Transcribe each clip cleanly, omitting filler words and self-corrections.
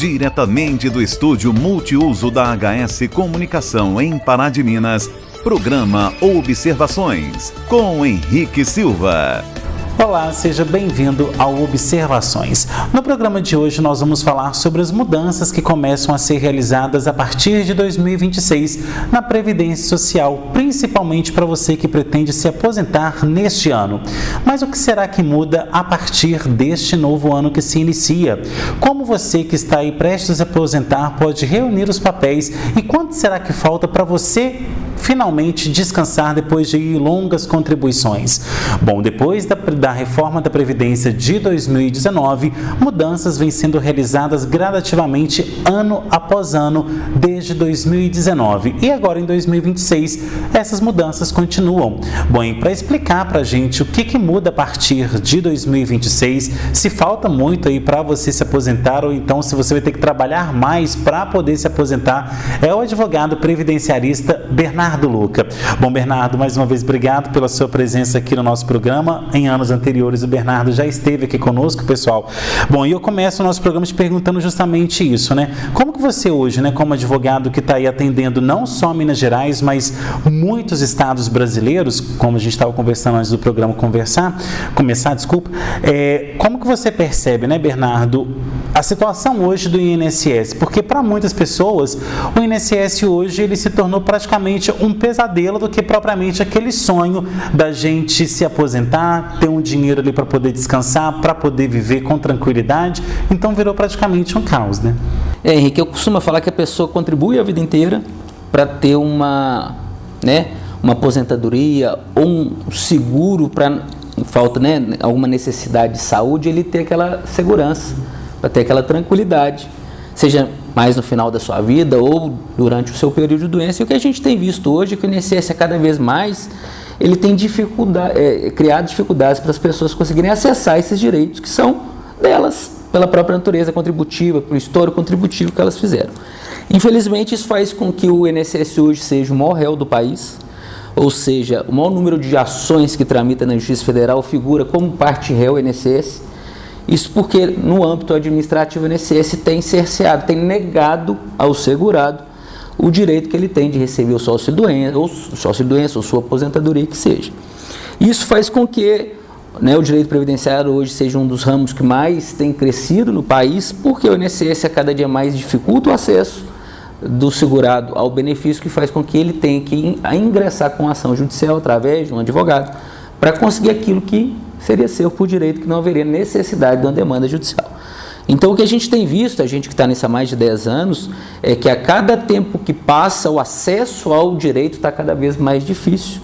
Diretamente do estúdio multiuso da HS Comunicação em Pará de Minas, programa Observações, com Henrique Silva. Olá, seja bem-vindo ao Observações. No programa de hoje nós vamos falar sobre as mudanças que começam a ser realizadas a partir de 2026 na Previdência Social, principalmente para você que pretende se aposentar neste ano. Mas o que será que muda a partir deste novo ano que se inicia? Como você que está aí prestes a se aposentar pode reunir os papéis e quanto será que falta para você finalmente descansar depois de longas contribuições? Bom, depois da reforma da Previdência de 2019, mudanças vêm sendo realizadas gradativamente ano após ano desde 2019 e agora em 2026 essas mudanças continuam. Bom, e para explicar para a gente o que muda a partir de 2026, se falta muito aí para você se aposentar ou então se você vai ter que trabalhar mais para poder se aposentar, é o advogado previdenciarista Bernardo Luca. Bom, Bernardo, mais uma vez obrigado pela sua presença aqui no nosso programa. Em anos anteriores o Bernardo já esteve aqui conosco, pessoal. Bom, e eu começo o nosso programa te perguntando justamente isso, né? Como que você hoje, né, como advogado que está aí atendendo não só Minas Gerais, mas muitos estados brasileiros, como a gente estava conversando antes do programa começar, como que você percebe, né, Bernardo, a situação hoje do INSS? Porque para muitas pessoas o INSS hoje ele se tornou praticamente um pesadelo do que propriamente aquele sonho da gente se aposentar, ter um dinheiro ali para poder descansar, para poder viver com tranquilidade. Então virou praticamente um caos, né? Henrique, eu costumo falar que a pessoa contribui a vida inteira para ter uma aposentadoria ou um seguro para falta, alguma necessidade de saúde, ele ter aquela segurança, para ter aquela tranquilidade, seja mais no final da sua vida ou durante o seu período de doença. E o que a gente tem visto hoje é que o INSS cada vez mais ele tem criado dificuldades para as pessoas conseguirem acessar esses direitos que são delas, pela própria natureza contributiva, pelo histórico contributivo que elas fizeram. Infelizmente, isso faz com que o INSS hoje seja o maior réu do país, ou seja, o maior número de ações que tramita na Justiça Federal figura como parte réu INSS. Isso porque, no âmbito administrativo, o INSS tem cerceado, tem negado ao segurado o direito que ele tem de receber o sócio-doença, ou sua aposentadoria, que seja. Isso faz com que o direito previdenciário hoje seja um dos ramos que mais tem crescido no país, porque o INSS a cada dia mais dificulta o acesso do segurado ao benefício, que faz com que ele tenha que ingressar com ação judicial através de um advogado para conseguir aquilo que seria seu por direito, que não haveria necessidade de uma demanda judicial. Então, o que a gente tem visto, a gente que está nisso há mais de 10 anos, é que a cada tempo que passa, o acesso ao direito está cada vez mais difícil.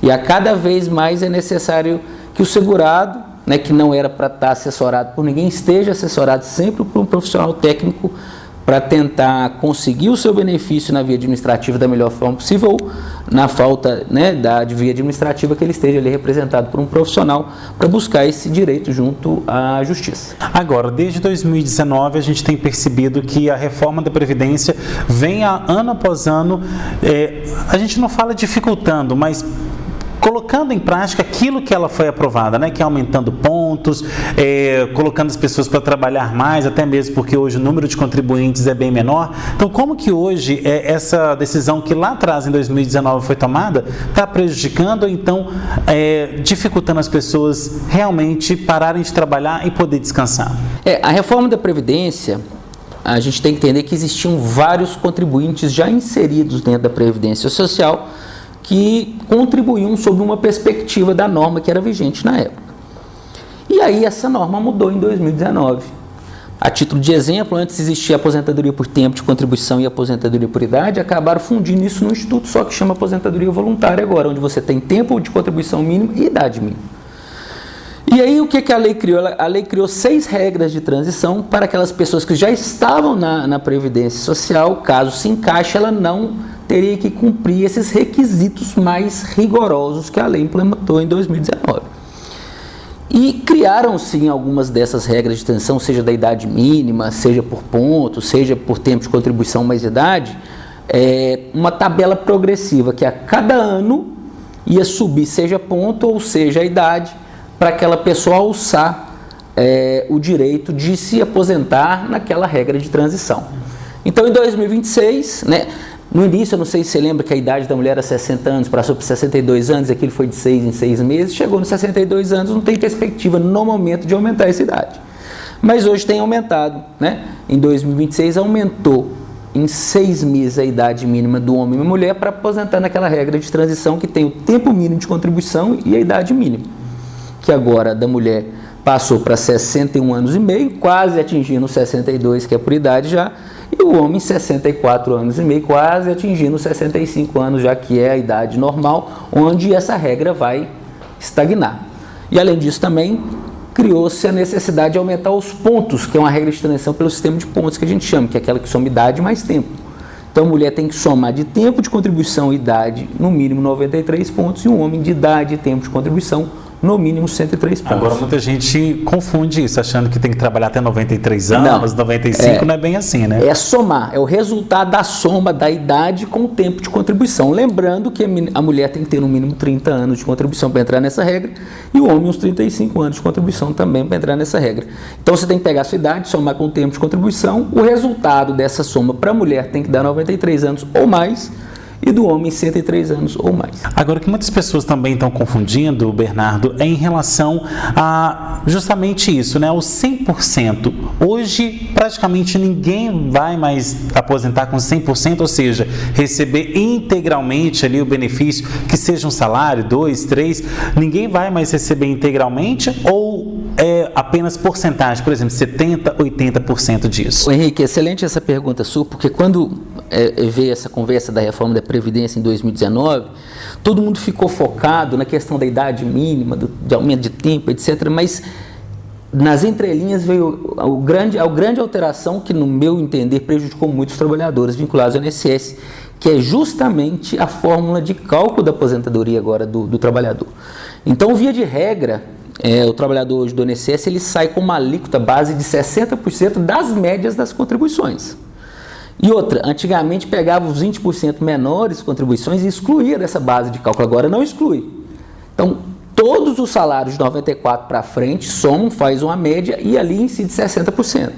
E a cada vez mais é necessário que o segurado, que não era para estar assessorado por ninguém, esteja assessorado sempre por um profissional técnico para tentar conseguir o seu benefício na via administrativa da melhor forma possível, ou na falta da via administrativa que ele esteja ali representado por um profissional para buscar esse direito junto à Justiça. Agora, desde 2019 a gente tem percebido que a reforma da Previdência vem ano após ano, a gente não fala dificultando, mas colocando em prática aquilo que ela foi aprovada, que é aumentando pontos, colocando as pessoas para trabalhar mais, até mesmo porque hoje o número de contribuintes é bem menor. Então, como que hoje essa decisão que lá atrás, em 2019, foi tomada, está prejudicando ou então dificultando as pessoas realmente pararem de trabalhar e poder descansar? A reforma da Previdência, a gente tem que entender que existiam vários contribuintes já inseridos dentro da Previdência Social que contribuíam sob uma perspectiva da norma que era vigente na época. E aí essa norma mudou em 2019. A título de exemplo, antes existia aposentadoria por tempo de contribuição e aposentadoria por idade, acabaram fundindo isso num instituto só que chama aposentadoria voluntária agora, onde você tem tempo de contribuição mínima e idade mínima. E aí o que a lei criou? A lei criou 6 regras de transição para aquelas pessoas que já estavam na Previdência Social. Caso se encaixe, ela não teria que cumprir esses requisitos mais rigorosos que a lei implementou em 2019. E criaram-se algumas dessas regras de transição, seja da idade mínima, seja por ponto, seja por tempo de contribuição mais idade, uma tabela progressiva que a cada ano ia subir, seja ponto ou seja a idade, para aquela pessoa alçar o direito de se aposentar naquela regra de transição. Então, em 2026, né, no início, eu não sei se você lembra que a idade da mulher era 60 anos, passou para 62 anos, aquilo foi de 6 em 6 meses, chegou nos 62 anos, não tem perspectiva no momento de aumentar essa idade. Mas hoje tem aumentado, né? Em 2026 aumentou em 6 meses a idade mínima do homem e da mulher para aposentar naquela regra de transição que tem o tempo mínimo de contribuição e a idade mínima, que agora da mulher passou para 61 anos e meio, quase atingindo os 62, que é por idade já, e o homem 64 anos e meio, quase atingindo os 65 anos, já que é a idade normal, onde essa regra vai estagnar. E além disso também criou-se a necessidade de aumentar os pontos, que é uma regra de transição pelo sistema de pontos que a gente chama, que é aquela que soma idade mais tempo. Então a mulher tem que somar de tempo de contribuição e idade no mínimo 93 pontos e um homem de idade e tempo de contribuição no mínimo 103 pontos. Agora muita gente confunde isso, achando que tem que trabalhar até 93 anos, 95, não é bem assim, né? É somar, é o resultado da soma da idade com o tempo de contribuição. Lembrando que a mulher tem que ter no mínimo 30 anos de contribuição para entrar nessa regra e o homem uns 35 anos de contribuição também para entrar nessa regra. Então você tem que pegar a sua idade, somar com o tempo de contribuição, o resultado dessa soma para a mulher tem que dar 93 anos ou mais, e do homem 103 anos ou mais. Agora, o que muitas pessoas também estão confundindo, Bernardo, é em relação a justamente isso, né? O 100%. Hoje, praticamente ninguém vai mais aposentar com 100%, ou seja, receber integralmente ali o benefício, que seja um salário, 2, 3, ninguém vai mais receber integralmente ou é apenas porcentagem, por exemplo, 70%, 80% disso? Henrique, excelente essa pergunta sua, porque quando veio essa conversa da reforma da Previdência em 2019, todo mundo ficou focado na questão da idade mínima, de aumento de tempo, etc., mas nas entrelinhas veio a grande alteração que, no meu entender, prejudicou muitos trabalhadores vinculados ao INSS, que é justamente a fórmula de cálculo da aposentadoria agora do trabalhador. Então, via de regra, o trabalhador hoje do INSS ele sai com uma alíquota base de 60% das médias das contribuições. E outra, antigamente pegava os 20% menores contribuições e excluía dessa base de cálculo, agora não exclui. Então, todos os salários de 94 para frente somam, faz uma média e ali incide 60%.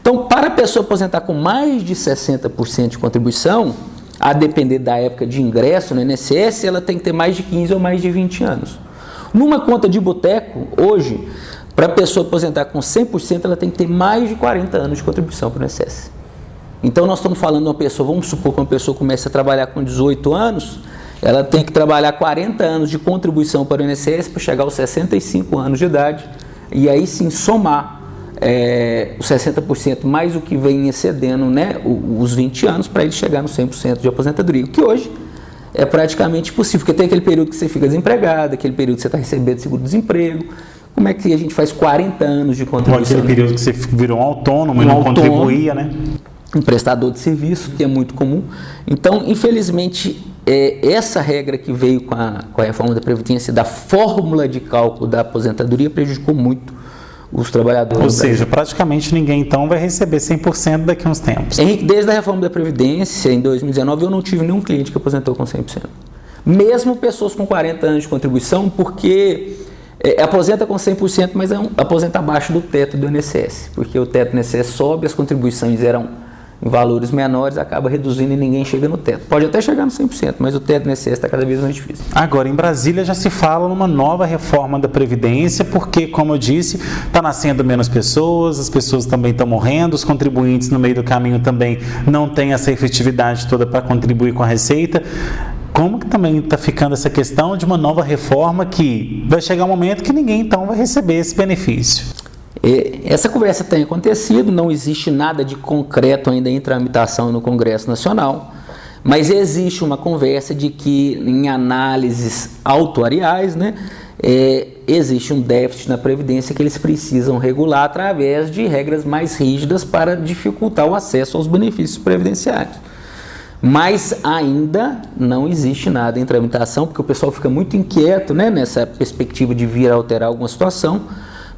Então, para a pessoa aposentar com mais de 60% de contribuição, a depender da época de ingresso no INSS, ela tem que ter mais de 15 ou mais de 20 anos. Numa conta de boteco, hoje, para a pessoa aposentar com 100%, ela tem que ter mais de 40 anos de contribuição para o INSS. Então, nós estamos falando de uma pessoa, vamos supor que uma pessoa comece a trabalhar com 18 anos, ela tem que trabalhar 40 anos de contribuição para o INSS para chegar aos 65 anos de idade, e aí sim somar os 60% mais o que vem excedendo, né, os 20 anos, para ele chegar no 100% de aposentadoria, o que hoje é praticamente impossível, porque tem aquele período que você fica desempregado, aquele período que você está recebendo seguro-desemprego. Como é que a gente faz 40 anos de contribuição? Ou aquele período que você virou um autônomo e não contribuía, né? Um prestador de serviço, que é muito comum. Então, infelizmente, essa regra que veio com a reforma da Previdência, da fórmula de cálculo da aposentadoria, prejudicou muito os trabalhadores. Ou seja, praticamente ninguém então vai receber 100% daqui a uns tempos. Henrique, desde a reforma da Previdência, em 2019, eu não tive nenhum cliente que aposentou com 100%. Mesmo pessoas com 40 anos de contribuição, porque aposenta com 100%, mas aposenta abaixo do teto do INSS, porque o teto do INSS sobe, as contribuições eram em valores menores, acaba reduzindo e ninguém chega no teto. Pode até chegar no 100%, mas o teto do INSS está cada vez mais difícil. Agora, em Brasília já se fala numa nova reforma da Previdência, porque, como eu disse, está nascendo menos pessoas, as pessoas também estão morrendo, os contribuintes no meio do caminho também não têm essa efetividade toda para contribuir com a Receita. Como que também está ficando essa questão de uma nova reforma que vai chegar um momento que ninguém então vai receber esse benefício? Essa conversa tem acontecido, não existe nada de concreto ainda em tramitação no Congresso Nacional, mas existe uma conversa de que em análises autuariais, né, existe um déficit na Previdência que eles precisam regular através de regras mais rígidas para dificultar o acesso aos benefícios previdenciários. Mas ainda não existe nada em tramitação, porque o pessoal fica muito inquieto, né, nessa perspectiva de vir a alterar alguma situação,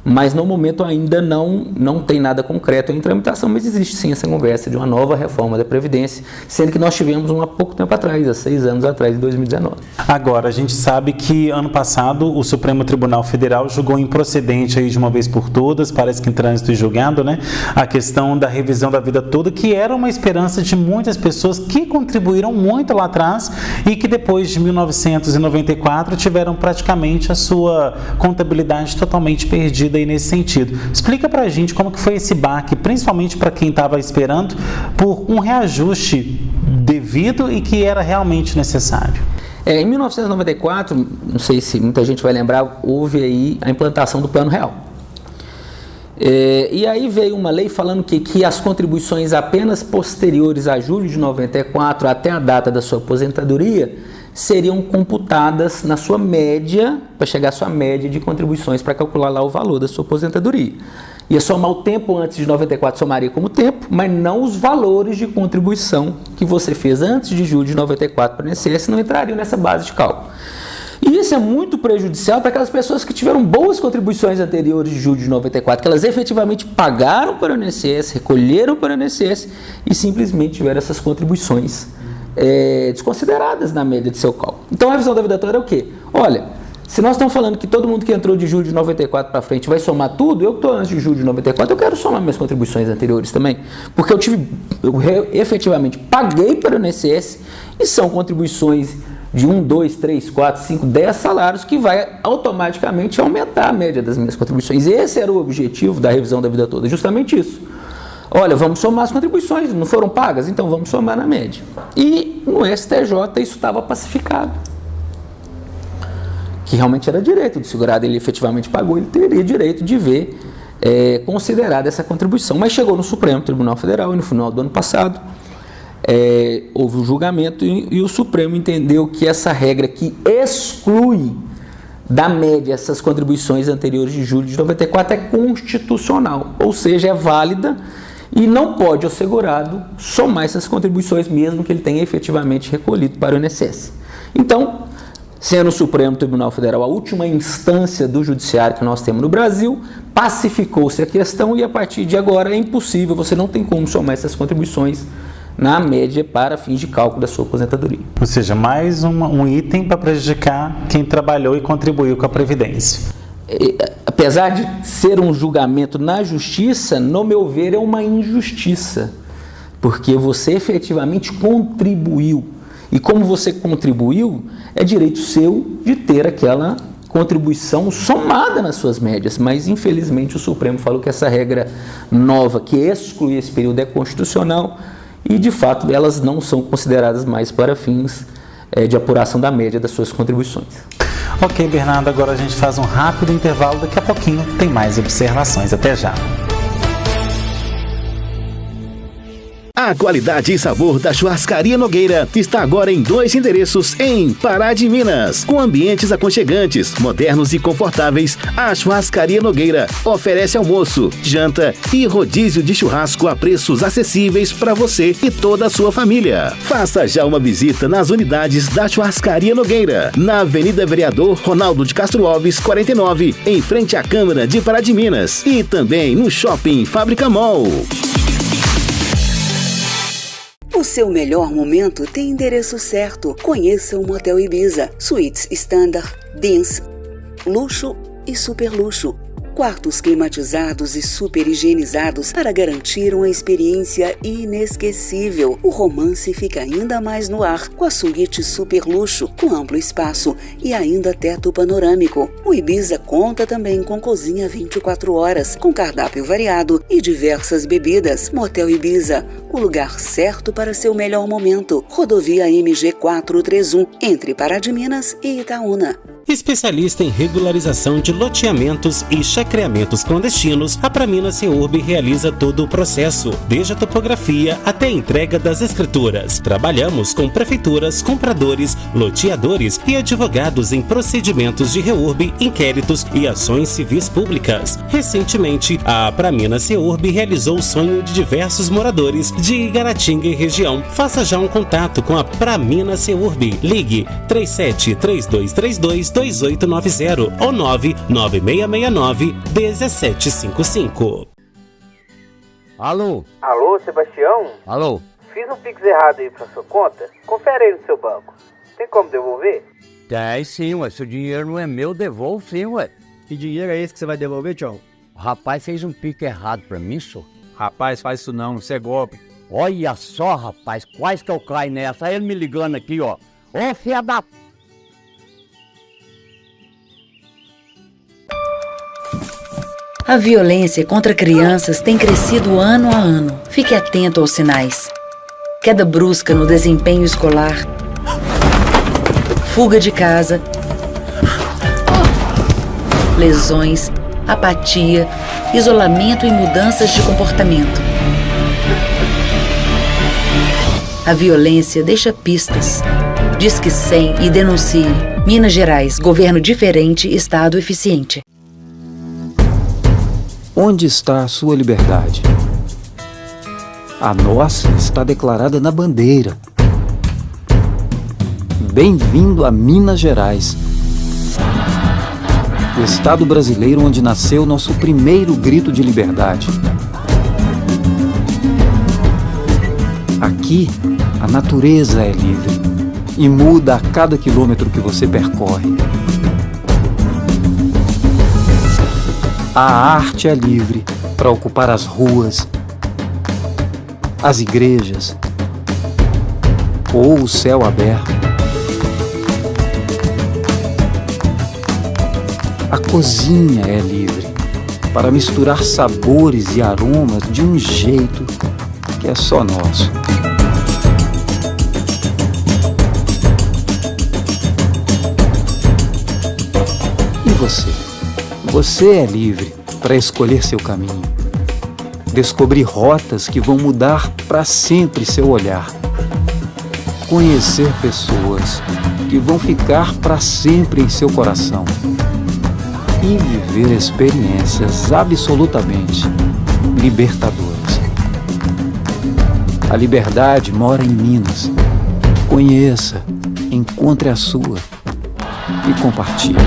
mas no momento ainda não tem nada concreto em tramitação, mas existe sim essa conversa de uma nova reforma da Previdência, sendo que nós tivemos há pouco tempo atrás, há 6 anos atrás, em 2019. Agora, a gente sabe que ano passado o Supremo Tribunal Federal julgou improcedente aí de uma vez por todas, parece que em trânsito e julgado, né, a questão da revisão da vida toda, que era uma esperança de muitas pessoas que contribuíram muito lá atrás e que depois de 1994 tiveram praticamente a sua contabilidade totalmente perdida aí nesse sentido. Explica pra gente como que foi esse baque, principalmente para quem estava esperando por um reajuste devido e que era realmente necessário. Em 1994, não sei se muita gente vai lembrar, houve aí a implantação do Plano Real. E aí veio uma lei falando que as contribuições apenas posteriores a julho de 94 até a data da sua aposentadoria seriam computadas na sua média, para chegar à sua média de contribuições para calcular lá o valor da sua aposentadoria. Ia somar o tempo antes de 94, somaria como tempo, mas não os valores de contribuição que você fez antes de julho de 94 para o INSS não entrariam nessa base de cálculo. E isso é muito prejudicial para aquelas pessoas que tiveram boas contribuições anteriores de julho de 94, que elas efetivamente pagaram para o INSS, recolheram para o INSS e simplesmente tiveram essas contribuições desconsideradas na média de seu cálculo. Então a revisão da vida toda era o quê? Olha, se nós estamos falando que todo mundo que entrou de julho de 94 para frente vai somar tudo, eu que estou antes de julho de 94, eu quero somar minhas contribuições anteriores também, porque eu efetivamente paguei para o INSS e são contribuições de 1, 2, 3, 4, 5, 10 salários que vai automaticamente aumentar a média das minhas contribuições. Esse era o objetivo da revisão da vida toda, justamente isso. Olha, vamos somar as contribuições, não foram pagas? Então vamos somar na média. E no STJ isso estava pacificado. Que realmente era direito do segurado, ele efetivamente pagou, ele teria direito de ver considerada essa contribuição. Mas chegou no Supremo Tribunal Federal e no final do ano passado houve um julgamento e o Supremo entendeu que essa regra que exclui da média essas contribuições anteriores de julho de 94 é constitucional, ou seja, é válida e não pode o segurado somar essas contribuições mesmo que ele tenha efetivamente recolhido para o INSS. Então, sendo o Supremo Tribunal Federal a última instância do judiciário que nós temos no Brasil, pacificou-se a questão e a partir de agora é impossível, você não tem como somar essas contribuições na média para fins de cálculo da sua aposentadoria. Ou seja, mais um item para prejudicar quem trabalhou e contribuiu com a Previdência. Apesar de ser um julgamento na justiça, no meu ver é uma injustiça, porque você efetivamente contribuiu. E como você contribuiu, é direito seu de ter aquela contribuição somada nas suas médias, mas infelizmente o Supremo falou que essa regra nova que exclui esse período é constitucional e de fato elas não são consideradas mais para fins de apuração da média das suas contribuições. Ok, Bernardo, agora a gente faz um rápido intervalo, daqui a pouquinho tem mais observações. Até já! A qualidade e sabor da Churrascaria Nogueira está agora em 2 endereços em Pará de Minas. Com ambientes aconchegantes, modernos e confortáveis, a Churrascaria Nogueira oferece almoço, janta e rodízio de churrasco a preços acessíveis para você e toda a sua família. Faça já uma visita nas unidades da Churrascaria Nogueira, na Avenida Vereador Ronaldo de Castro Alves, 49, em frente à Câmara de Pará de Minas e também no Shopping Fábrica Mall. O seu melhor momento tem endereço certo. Conheça o Motel Ibiza. Suítes Standard, Dance, luxo e super luxo. Quartos climatizados e super higienizados para garantir uma experiência inesquecível. O romance fica ainda mais no ar com a suíte super luxo, com amplo espaço e ainda teto panorâmico. O Ibiza conta também com cozinha 24 horas, com cardápio variado e diversas bebidas. Motel Ibiza, o lugar certo para seu melhor momento. Rodovia MG 431, entre Pará de Minas e Itaúna. Especialista em regularização de loteamentos e chacreamentos clandestinos, a Pramina Seurb realiza todo o processo, desde a topografia até a entrega das escrituras. Trabalhamos com prefeituras, compradores, loteadores e advogados em procedimentos de reurb, inquéritos e ações civis públicas. Recentemente, a Pramina Seurb realizou o sonho de diversos moradores de Igaratinga e região. Faça já um contato com a Pramina Seurb. Ligue 37-3232-2890 ou 99669-1755. Alô? Alô, Sebastião? Alô? Fiz um Pix errado aí pra sua conta. Confere aí no seu banco. Tem como devolver? Tem sim, ué. Se o dinheiro não é meu, devolvo sim, ué. Que dinheiro é esse que você vai devolver, tchau? O rapaz fez um pique errado pra mim, senhor. Rapaz, faz isso não, isso é golpe. Olha só, rapaz, quase que eu caio nessa. Aí ele me ligando aqui, ó. Ô, filha da... A violência contra crianças tem crescido ano a ano. Fique atento aos sinais. Queda brusca no desempenho escolar, fuga de casa, lesões, apatia, isolamento e mudanças de comportamento. A violência deixa pistas. Disque 100 e denuncie. Minas Gerais, governo diferente, Estado eficiente. Onde está a sua liberdade? A nossa está declarada na bandeira. Bem-vindo a Minas Gerais, o estado brasileiro onde nasceu nosso primeiro grito de liberdade. Aqui, a natureza é livre e muda a cada quilômetro que você percorre. A arte é livre para ocupar as ruas, as igrejas ou o céu aberto. A cozinha é livre para misturar sabores e aromas de um jeito que é só nosso. E você? Você é livre para escolher seu caminho, descobrir rotas que vão mudar para sempre seu olhar, conhecer pessoas que vão ficar para sempre em seu coração e viver experiências absolutamente libertadoras. A liberdade mora em Minas. Conheça, encontre a sua e compartilhe.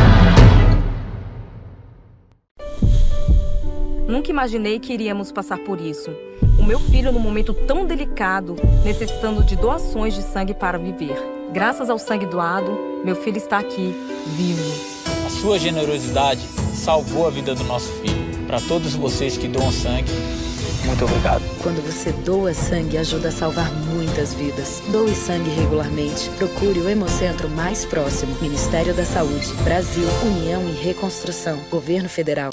Nunca imaginei que iríamos passar por isso. O meu filho, num momento tão delicado, necessitando de doações de sangue para viver. Graças ao sangue doado, meu filho está aqui, vivo. A sua generosidade salvou a vida do nosso filho. Para todos vocês que doam sangue, muito obrigado. Quando você doa sangue, ajuda a salvar muitas vidas. Doe sangue regularmente. Procure o Hemocentro mais próximo. Ministério da Saúde, Brasil, União e Reconstrução, Governo Federal.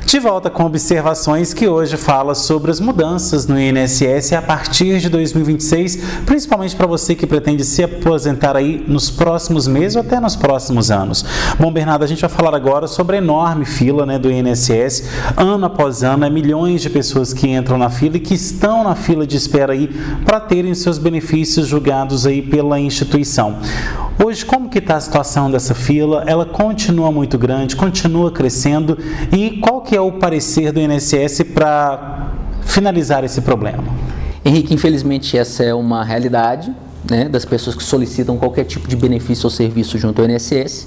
De volta com observações que hoje fala sobre as mudanças no INSS a partir de 2026, principalmente para você que pretende se aposentar aí nos próximos meses ou até nos próximos anos. Bom, Bernardo, a gente vai falar agora sobre a enorme fila, do INSS. Ano após ano, milhões de pessoas que entram na fila e que estão na fila de espera aí para terem seus benefícios julgados aí pela instituição. Hoje, como que está a situação dessa fila? Ela continua muito grande, continua crescendo, e qual que é o parecer do INSS para finalizar esse problema? Henrique, infelizmente essa é uma realidade, das pessoas que solicitam qualquer tipo de benefício ou serviço junto ao INSS.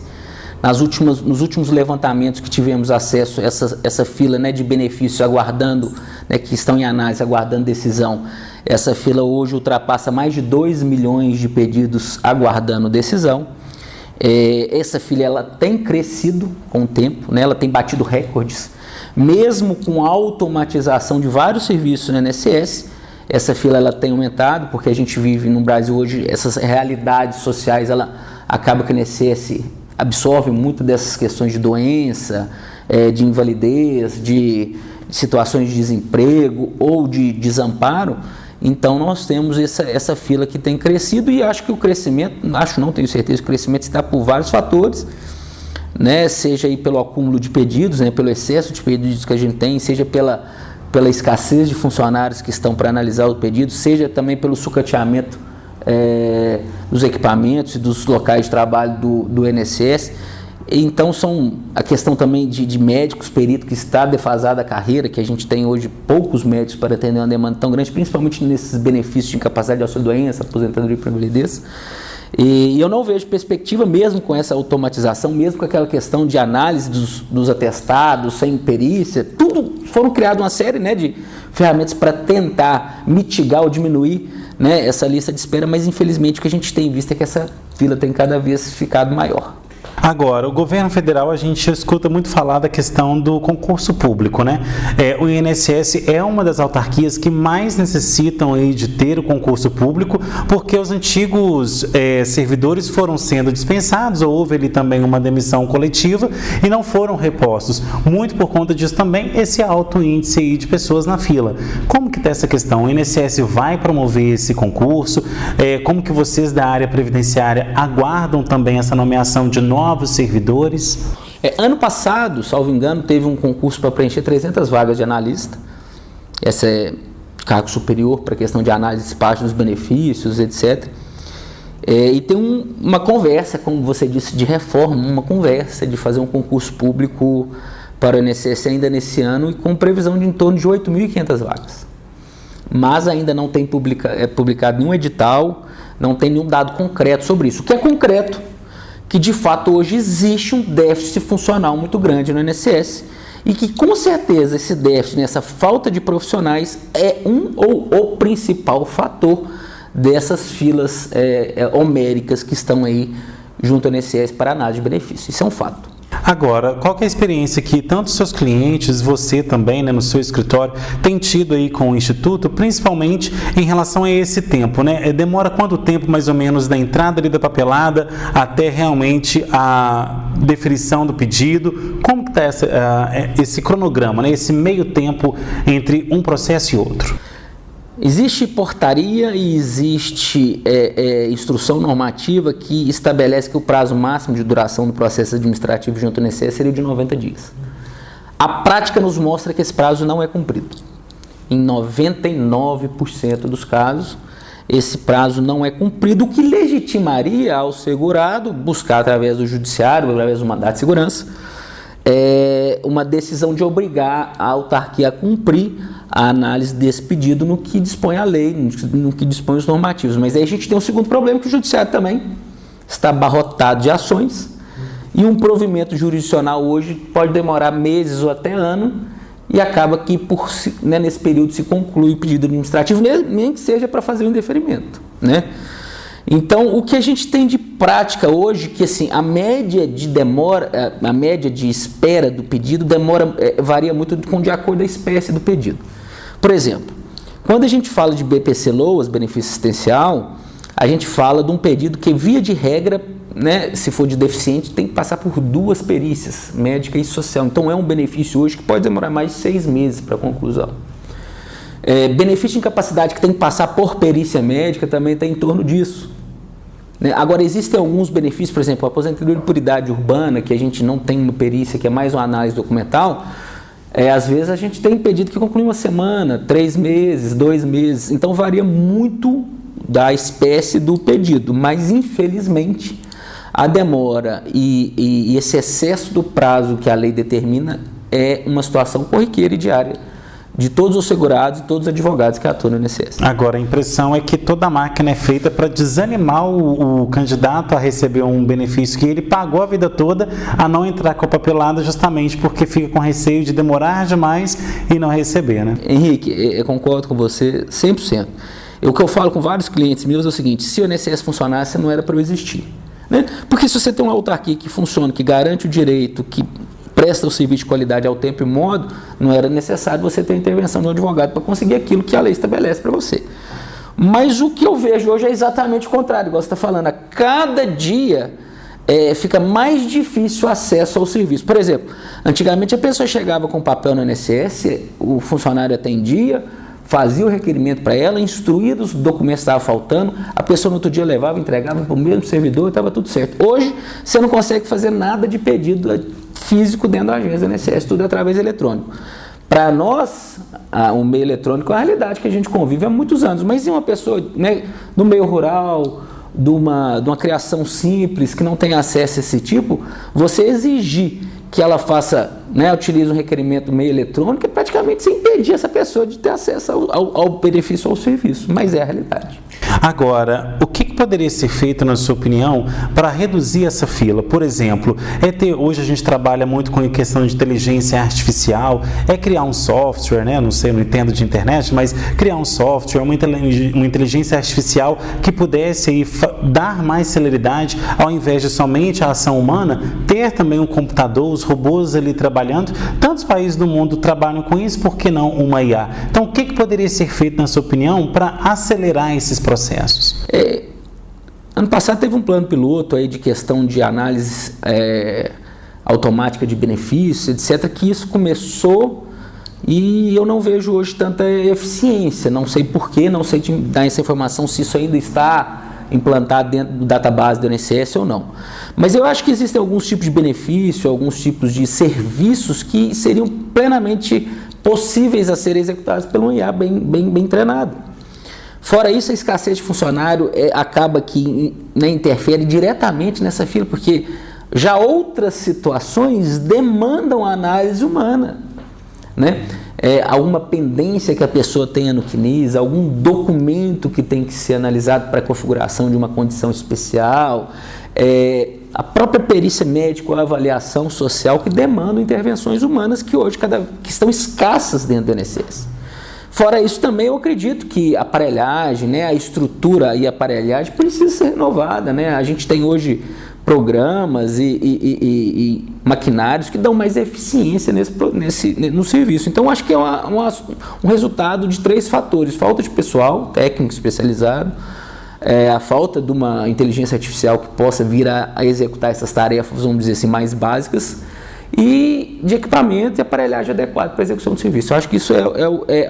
Nos últimos levantamentos que tivemos acesso, essa fila de benefícios aguardando, que estão em análise, aguardando decisão, essa fila hoje ultrapassa mais de 2 milhões de pedidos aguardando decisão. Essa fila ela tem crescido com o tempo, ela tem batido recordes, mesmo com a automatização de vários serviços no INSS. Essa fila ela tem aumentado, porque a gente vive no Brasil hoje, essas realidades sociais, ela acaba que o INSS absorve muito dessas questões de doença, de invalidez, de situações de desemprego ou de desamparo. Então nós temos essa fila que tem crescido, e acho que o crescimento, tenho certeza que o crescimento está por vários fatores, seja aí pelo acúmulo de pedidos, pelo excesso de pedidos que a gente tem, seja pela escassez de funcionários que estão para analisar os pedidos, seja também pelo sucateamento dos equipamentos e dos locais de trabalho do INSS. Então, a questão também de médicos, peritos, que está defasada a carreira, que a gente tem hoje poucos médicos para atender uma demanda tão grande, principalmente nesses benefícios de incapacidade de auxílio-doença, aposentadoria por invalidez. E eu não vejo perspectiva, mesmo com essa automatização, mesmo com aquela questão de análise dos atestados, sem perícia, tudo foram criadas uma série, né, de ferramentas para tentar mitigar ou diminuir, né, essa lista de espera, mas infelizmente o que a gente tem visto é que essa fila tem cada vez ficado maior. Agora, o governo federal, a gente escuta muito falar da questão do concurso público, né? O INSS é uma das autarquias que mais necessitam aí de ter o concurso público, porque os antigos servidores foram sendo dispensados, ou houve ali também uma demissão coletiva e não foram repostos. Muito por conta disso também, esse alto índice aí de pessoas na fila. Como que está essa questão? O INSS vai promover esse concurso? Como que vocês da área previdenciária aguardam também essa nomeação de novos servidores? Ano passado, salvo engano, teve um concurso para preencher 300 vagas de analista. Esse é cargo superior para a questão de análise de despacho dos benefícios, etc. E tem uma conversa, como você disse, de reforma, uma conversa de fazer um concurso público para o INSS ainda nesse ano e com previsão de em torno de 8.500 vagas. Mas ainda não tem publicado nenhum edital, não tem nenhum dado concreto sobre isso. O que é concreto? Que de fato hoje existe um déficit funcional muito grande no INSS e que com certeza esse déficit, essa falta de profissionais é um ou o principal fator dessas filas homéricas que estão aí junto ao INSS para análise de benefícios. Isso é um fato. Agora, qual que é a experiência que tanto seus clientes, você também, né, no seu escritório, tem tido aí com o Instituto, principalmente em relação a esse tempo, né? Demora quanto tempo, mais ou menos, da entrada ali da papelada até realmente a definição do pedido? Como que está esse cronograma, né? Esse meio tempo entre um processo e outro? Existe portaria e existe instrução normativa que estabelece que o prazo máximo de duração do processo administrativo junto ao INSS seria de 90 dias. A prática nos mostra que esse prazo não é cumprido. Em 99% dos casos, esse prazo não é cumprido, o que legitimaria ao segurado buscar através do judiciário, através do mandato de segurança, uma decisão de obrigar a autarquia a cumprir a análise desse pedido no que dispõe a lei, no que dispõe os normativos. Mas aí a gente tem um segundo problema, que o judiciário também está abarrotado de ações e um provimento jurisdicional hoje pode demorar meses ou até ano e acaba que nesse período se conclui o pedido administrativo, nem que seja para fazer o indeferimento, né? Então, o que a gente tem de prática hoje, que assim, a média de espera do pedido varia muito de acordo com a espécie do pedido. Por exemplo, quando a gente fala de BPC-LOAS, benefício assistencial, a gente fala de um pedido que, via de regra, né, se for de deficiente, tem que passar por 2 perícias, médica e social. Então, é um benefício hoje que pode demorar mais de 6 meses para a conclusão. Benefício de incapacidade que tem que passar por perícia médica também está em torno disso. Agora, existem alguns benefícios, por exemplo, a aposentadoria por idade urbana, que a gente não tem uma perícia, que é mais uma análise documental. Às vezes a gente tem pedido que conclui 1 semana, 3 meses, 2 meses. Então, varia muito da espécie do pedido, mas infelizmente a demora e esse excesso do prazo que a lei determina é uma situação corriqueira e diária de todos os segurados e todos os advogados que atuam no INSS. Agora, a impressão é que toda a máquina é feita para desanimar o candidato a receber um benefício que ele pagou a vida toda a não entrar com a papelada, justamente porque fica com receio de demorar demais e não receber, né? Henrique, eu concordo com você 100%. O que eu falo com vários clientes meus é o seguinte: se o INSS funcionasse, não era para eu existir, né? Porque se você tem uma autarquia que funciona, que garante o direito, que presta o serviço de qualidade ao tempo e modo, não era necessário você ter a intervenção de um advogado para conseguir aquilo que a lei estabelece para você. Mas o que eu vejo hoje é exatamente o contrário, igual você está falando. A cada dia fica mais difícil o acesso ao serviço. Por exemplo, antigamente a pessoa chegava com papel no INSS, o funcionário atendia, fazia o requerimento para ela, instruía dos documentos que estavam faltando, a pessoa no outro dia levava, entregava para o mesmo servidor e estava tudo certo. Hoje, você não consegue fazer nada de pedido físico dentro da agência do INSS, tudo através eletrônico. Para nós, o meio eletrônico é uma realidade que a gente convive há muitos anos, mas em uma pessoa, né, no meio rural, de uma criação simples, que não tem acesso a esse tipo, você exigir que ela faça, né, utilize um requerimento meio eletrônico, é praticamente você impedir essa pessoa de ter acesso ao benefício ou ao serviço, mas é a realidade. Agora, o que poderia ser feito, na sua opinião, para reduzir essa fila? Por exemplo, hoje a gente trabalha muito com a questão de inteligência artificial, criar um software, né? Não sei, não entendo de internet, mas criar um software, uma inteligência artificial que pudesse aí dar mais celeridade, ao invés de somente a ação humana, ter também um computador, os robôs ali trabalhando. Tantos países do mundo trabalham com isso, por que não uma IA? Então, o que poderia ser feito, na sua opinião, para acelerar esses processos? Ano passado teve um plano piloto aí de questão de análise automática de benefícios, etc., que isso começou e eu não vejo hoje tanta eficiência. Não sei porquê, não sei te dar essa informação se isso ainda está implantado dentro do database do INSS ou não. Mas eu acho que existem alguns tipos de benefício, alguns tipos de serviços que seriam plenamente possíveis a serem executados pelo IA bem treinado. Fora isso, a escassez de funcionário acaba que interfere diretamente nessa fila, porque já outras situações demandam análise humana, né? Alguma pendência que a pessoa tenha no CNIS, algum documento que tem que ser analisado para a configuração de uma condição especial, a própria perícia médica ou a avaliação social que demandam intervenções humanas que hoje que estão escassas dentro do INSS. Fora isso, também eu acredito que a aparelhagem, né, a estrutura e a aparelhagem precisa ser renovada, né? A gente tem hoje programas e maquinários que dão mais eficiência no serviço. Então, acho que é um resultado de 3 fatores: falta de pessoal técnico especializado, a falta de uma inteligência artificial que possa vir a executar essas tarefas, vamos dizer assim, mais básicas, e de equipamento e aparelhagem adequada para a execução do serviço. Eu acho que isso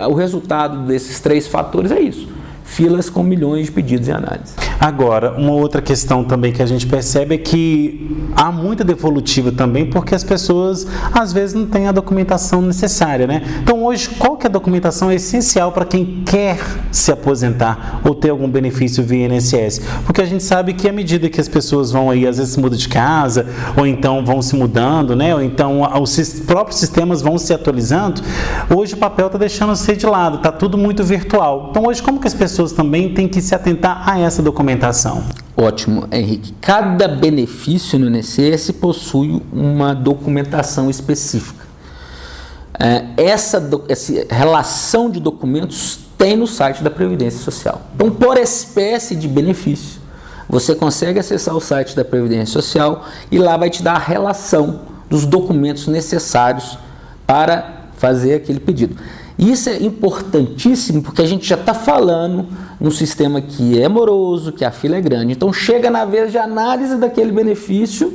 o resultado desses 3 fatores é isso: filas com milhões de pedidos em análise. Agora, uma outra questão também que a gente percebe é que há muita devolutiva também, porque as pessoas às vezes não têm a documentação necessária, né? Então hoje, qual que é a documentação essencial para quem quer se aposentar ou ter algum benefício via INSS? Porque a gente sabe que à medida que as pessoas vão aí, às vezes se mudam de casa, ou então vão se mudando, né? Ou então os próprios sistemas vão se atualizando, hoje o papel está deixando de ser de lado, está tudo muito virtual. Então hoje, como que as pessoas também têm que se atentar a essa documentação? Ótimo, Henrique. Cada benefício no INSS possui uma documentação específica. Essa relação de documentos tem no site da Previdência Social. Então, por espécie de benefício, você consegue acessar o site da Previdência Social e lá vai te dar a relação dos documentos necessários para fazer aquele pedido. Isso é importantíssimo porque a gente já está falando num sistema que é moroso, que a fila é grande. Então chega na vez de análise daquele benefício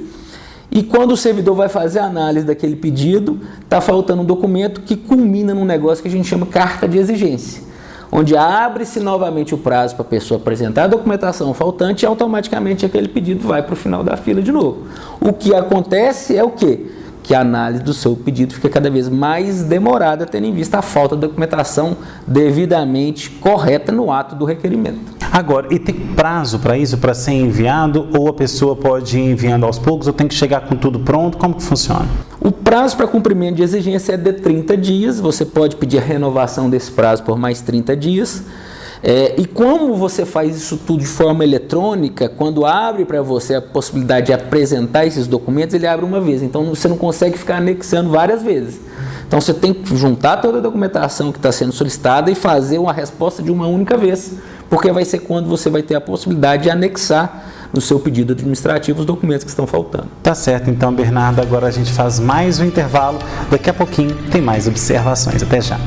e quando o servidor vai fazer a análise daquele pedido, está faltando um documento que culmina num negócio que a gente chama carta de exigência, onde abre-se novamente o prazo para a pessoa apresentar a documentação faltante e automaticamente aquele pedido vai para o final da fila de novo. O que acontece é o quê? Que a análise do seu pedido fica cada vez mais demorada, tendo em vista a falta de documentação devidamente correta no ato do requerimento. Agora, e tem prazo para isso, para ser enviado, ou a pessoa pode ir enviando aos poucos, ou tem que chegar com tudo pronto? Como que funciona? O prazo para cumprimento de exigência é de 30 dias, você pode pedir a renovação desse prazo por mais 30 dias. E como você faz isso tudo de forma eletrônica, quando abre para você a possibilidade de apresentar esses documentos, ele abre uma vez, então você não consegue ficar anexando várias vezes. Então você tem que juntar toda a documentação que está sendo solicitada e fazer uma resposta de uma única vez, porque vai ser quando você vai ter a possibilidade de anexar no seu pedido administrativo os documentos que estão faltando. Tá certo, então, Bernardo, agora a gente faz mais um intervalo, daqui a pouquinho tem mais observações, até já.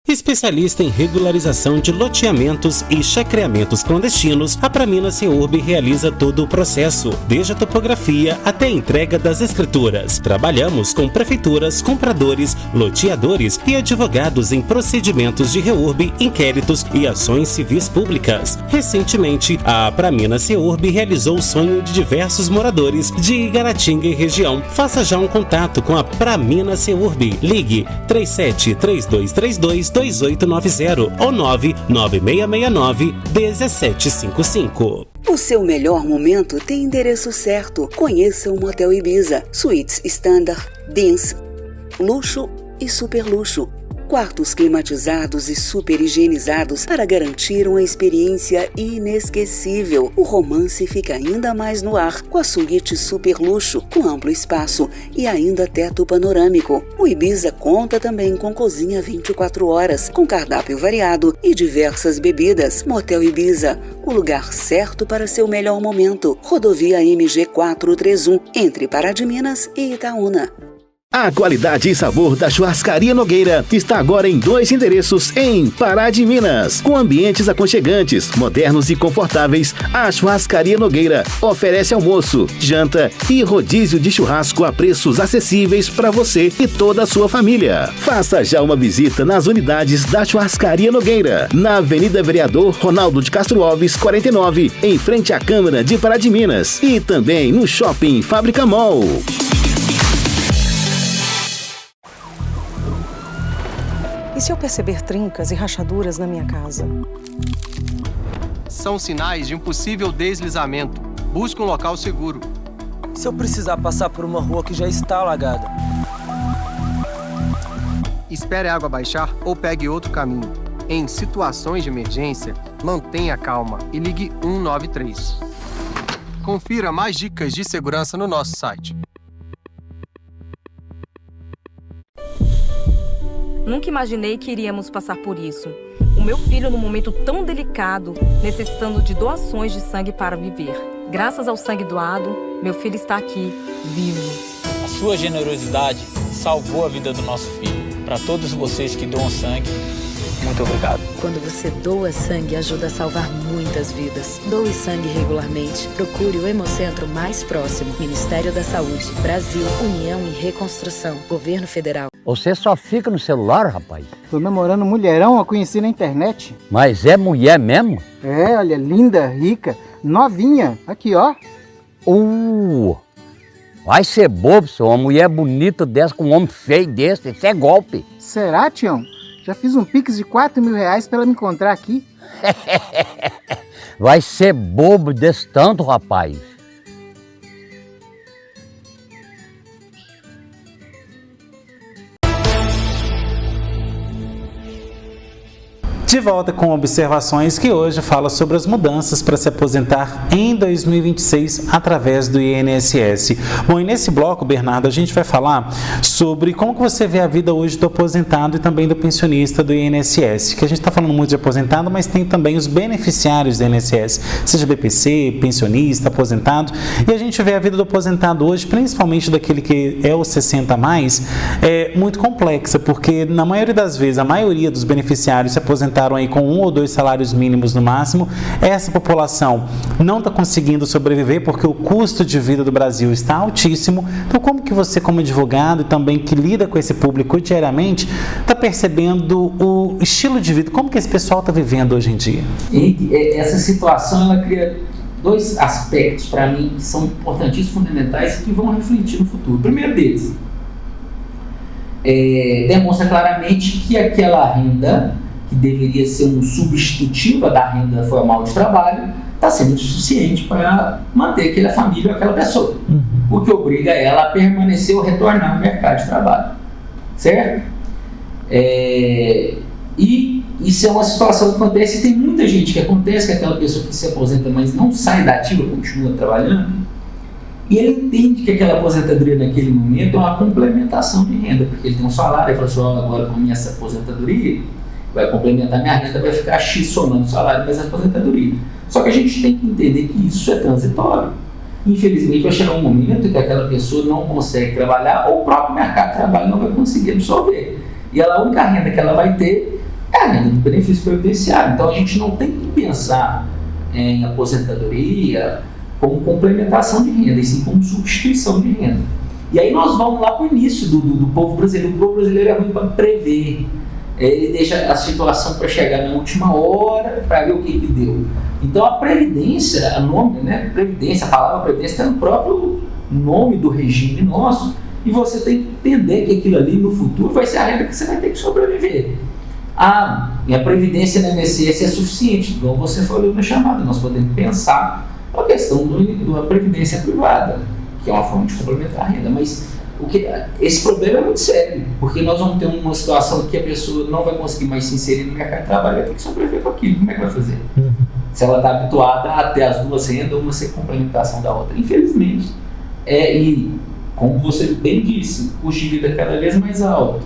Especialista em regularização de loteamentos e chacreamentos clandestinos, a Pramina Ceurb realiza todo o processo, desde a topografia até a entrega das escrituras. Trabalhamos com prefeituras, compradores, loteadores e advogados em procedimentos de reurb, inquéritos e ações civis públicas. Recentemente, a Pramina Ceurb realizou o sonho de diversos moradores de Igaratinga e região. Faça já um contato com a Pramina Ceurb. Ligue 37 3232 2890 ou 99669-1755. O seu melhor momento tem endereço certo. Conheça o Motel Ibiza. Suítes Standard, Dance, Luxo e Super Luxo. Quartos climatizados e super higienizados para garantir uma experiência inesquecível. O romance fica ainda mais no ar com a suíte Super Luxo, com amplo espaço e ainda teto panorâmico. O Ibiza conta também com cozinha 24 horas, com cardápio variado e diversas bebidas. Motel Ibiza, o lugar certo para seu melhor momento. Rodovia MG 431, entre Pará de Minas e Itaúna. A qualidade e sabor da Churrascaria Nogueira está agora em 2 endereços em Pará de Minas. Com ambientes aconchegantes, modernos e confortáveis, a Churrascaria Nogueira oferece almoço, janta e rodízio de churrasco a preços acessíveis para você e toda a sua família. Faça já uma visita nas unidades da Churrascaria Nogueira, na Avenida Vereador Ronaldo de Castro Alves, 49, em frente à Câmara de Pará de Minas, e também no Shopping Fábrica Mall. E se eu perceber trincas e rachaduras na minha casa? São sinais de um possível deslizamento. Busque um local seguro. Se eu precisar passar por uma rua que já está alagada? Espere a água baixar ou pegue outro caminho. Em situações de emergência, mantenha calma e ligue 193. Confira mais dicas de segurança no nosso site. Nunca imaginei que iríamos passar por isso. O meu filho, num momento tão delicado, necessitando de doações de sangue para viver. Graças ao sangue doado, meu filho está aqui, vivo. A sua generosidade salvou a vida do nosso filho. Para todos vocês que doam sangue, muito obrigado. Quando você doa sangue, ajuda a salvar muitas vidas. Doe sangue regularmente. Procure o Hemocentro mais próximo. Ministério da Saúde, Brasil, União e Reconstrução, Governo Federal. Você só fica no celular, rapaz? Tô namorando um mulherão, eu conheci na internet. Mas é mulher mesmo? É, olha, linda, rica, novinha. Aqui, ó. Vai ser bobo, senhor. Uma mulher bonita dessa com um homem feio desse. Isso é golpe. Será, Tião? Já fiz um pix de R$4.000 pra ela me encontrar aqui. Vai ser bobo desse tanto, rapaz. De volta com observações que hoje fala sobre as mudanças para se aposentar em 2026 através do INSS. Bom, e nesse bloco, Bernardo, a gente vai falar sobre como que você vê a vida hoje do aposentado e também do pensionista do INSS, que a gente está falando muito de aposentado, mas tem também os beneficiários do INSS, seja BPC, pensionista, aposentado, e a gente vê a vida do aposentado hoje, principalmente daquele que é o 60 a mais, é muito complexa, porque na maioria das vezes, a maioria dos beneficiários se aposentaram aí com 1 ou 2 salários mínimos no máximo. Essa população não está conseguindo sobreviver porque o custo de vida do Brasil está altíssimo. Então, como que você, como advogado e também que lida com esse público diariamente, está percebendo o estilo de vida? Como que esse pessoal está vivendo hoje em dia? E essa situação, ela cria 2 aspectos, para mim, que são importantíssimos, fundamentais e que vão refletir no futuro. O primeiro deles, demonstra claramente que aquela renda que deveria ser um substitutiva da renda formal de trabalho, está sendo insuficiente para manter aquela família ou aquela pessoa, o que obriga ela a permanecer ou retornar ao mercado de trabalho, certo? E isso é uma situação que acontece, e tem muita gente que acontece, que é aquela pessoa que se aposenta, mas não sai da ativa, continua trabalhando, e ele entende que aquela aposentadoria naquele momento é uma complementação de renda, porque ele tem um salário, ele fala assim, agora com a minha aposentadoria, vai complementar minha renda, vai ficar X somando o salário mais a aposentadoria. Só que a gente tem que entender que isso é transitório. Infelizmente vai chegar um momento que aquela pessoa não consegue trabalhar ou o próprio mercado de trabalho não vai conseguir absorver. E a única renda que ela vai ter é a renda do benefício previdenciário. Então a gente não tem que pensar em aposentadoria como complementação de renda, e sim como substituição de renda. E aí nós vamos lá para o início do povo brasileiro. O povo brasileiro é ruim para prever. Ele deixa a situação para chegar na última hora para ver o que deu. Então a previdência, previdência, a palavra previdência está no próprio nome do regime nosso, e você tem que entender que aquilo ali no futuro vai ser a renda que você vai ter que sobreviver. Minha previdência na INSS é suficiente, igual você falou na chamada, nós podemos pensar a questão da previdência privada, que é uma forma de complementar a renda, mas esse problema é muito sério, porque nós vamos ter uma situação que a pessoa não vai conseguir mais se inserir no mercado de trabalho, vai ter que sobreviver com aquilo, como é que vai fazer? Se ela está habituada a ter as duas rendas, uma ser complementação da outra. Infelizmente, e como você bem disse, o custo de vida cada vez mais alto,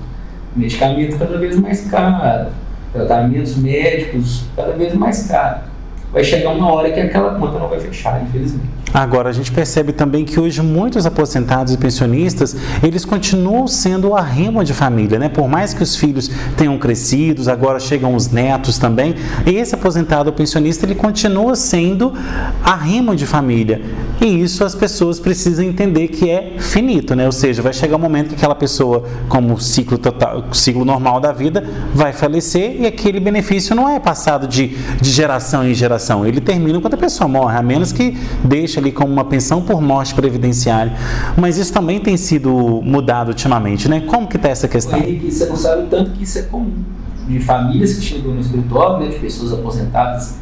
medicamento cada vez mais caro, tratamentos médicos cada vez mais caro. Vai chegar uma hora que aquela conta não vai fechar, infelizmente. Agora, a gente percebe também que hoje muitos aposentados e pensionistas, eles continuam sendo o arrimo de família, né? Por mais que os filhos tenham crescido, agora chegam os netos também, esse aposentado ou pensionista, ele continua sendo arrimo de família. E isso as pessoas precisam entender que é finito, né? Ou seja, vai chegar um momento que aquela pessoa, como ciclo normal da vida, vai falecer e aquele benefício não é passado de geração em geração. Ele termina quando a pessoa morre, a menos que deixe ali como uma pensão por morte previdenciária. Mas isso também tem sido mudado ultimamente, né? Como que está essa questão? Você não sabe o tanto que isso é comum. De famílias que chegam no escritório, né, de pessoas aposentadas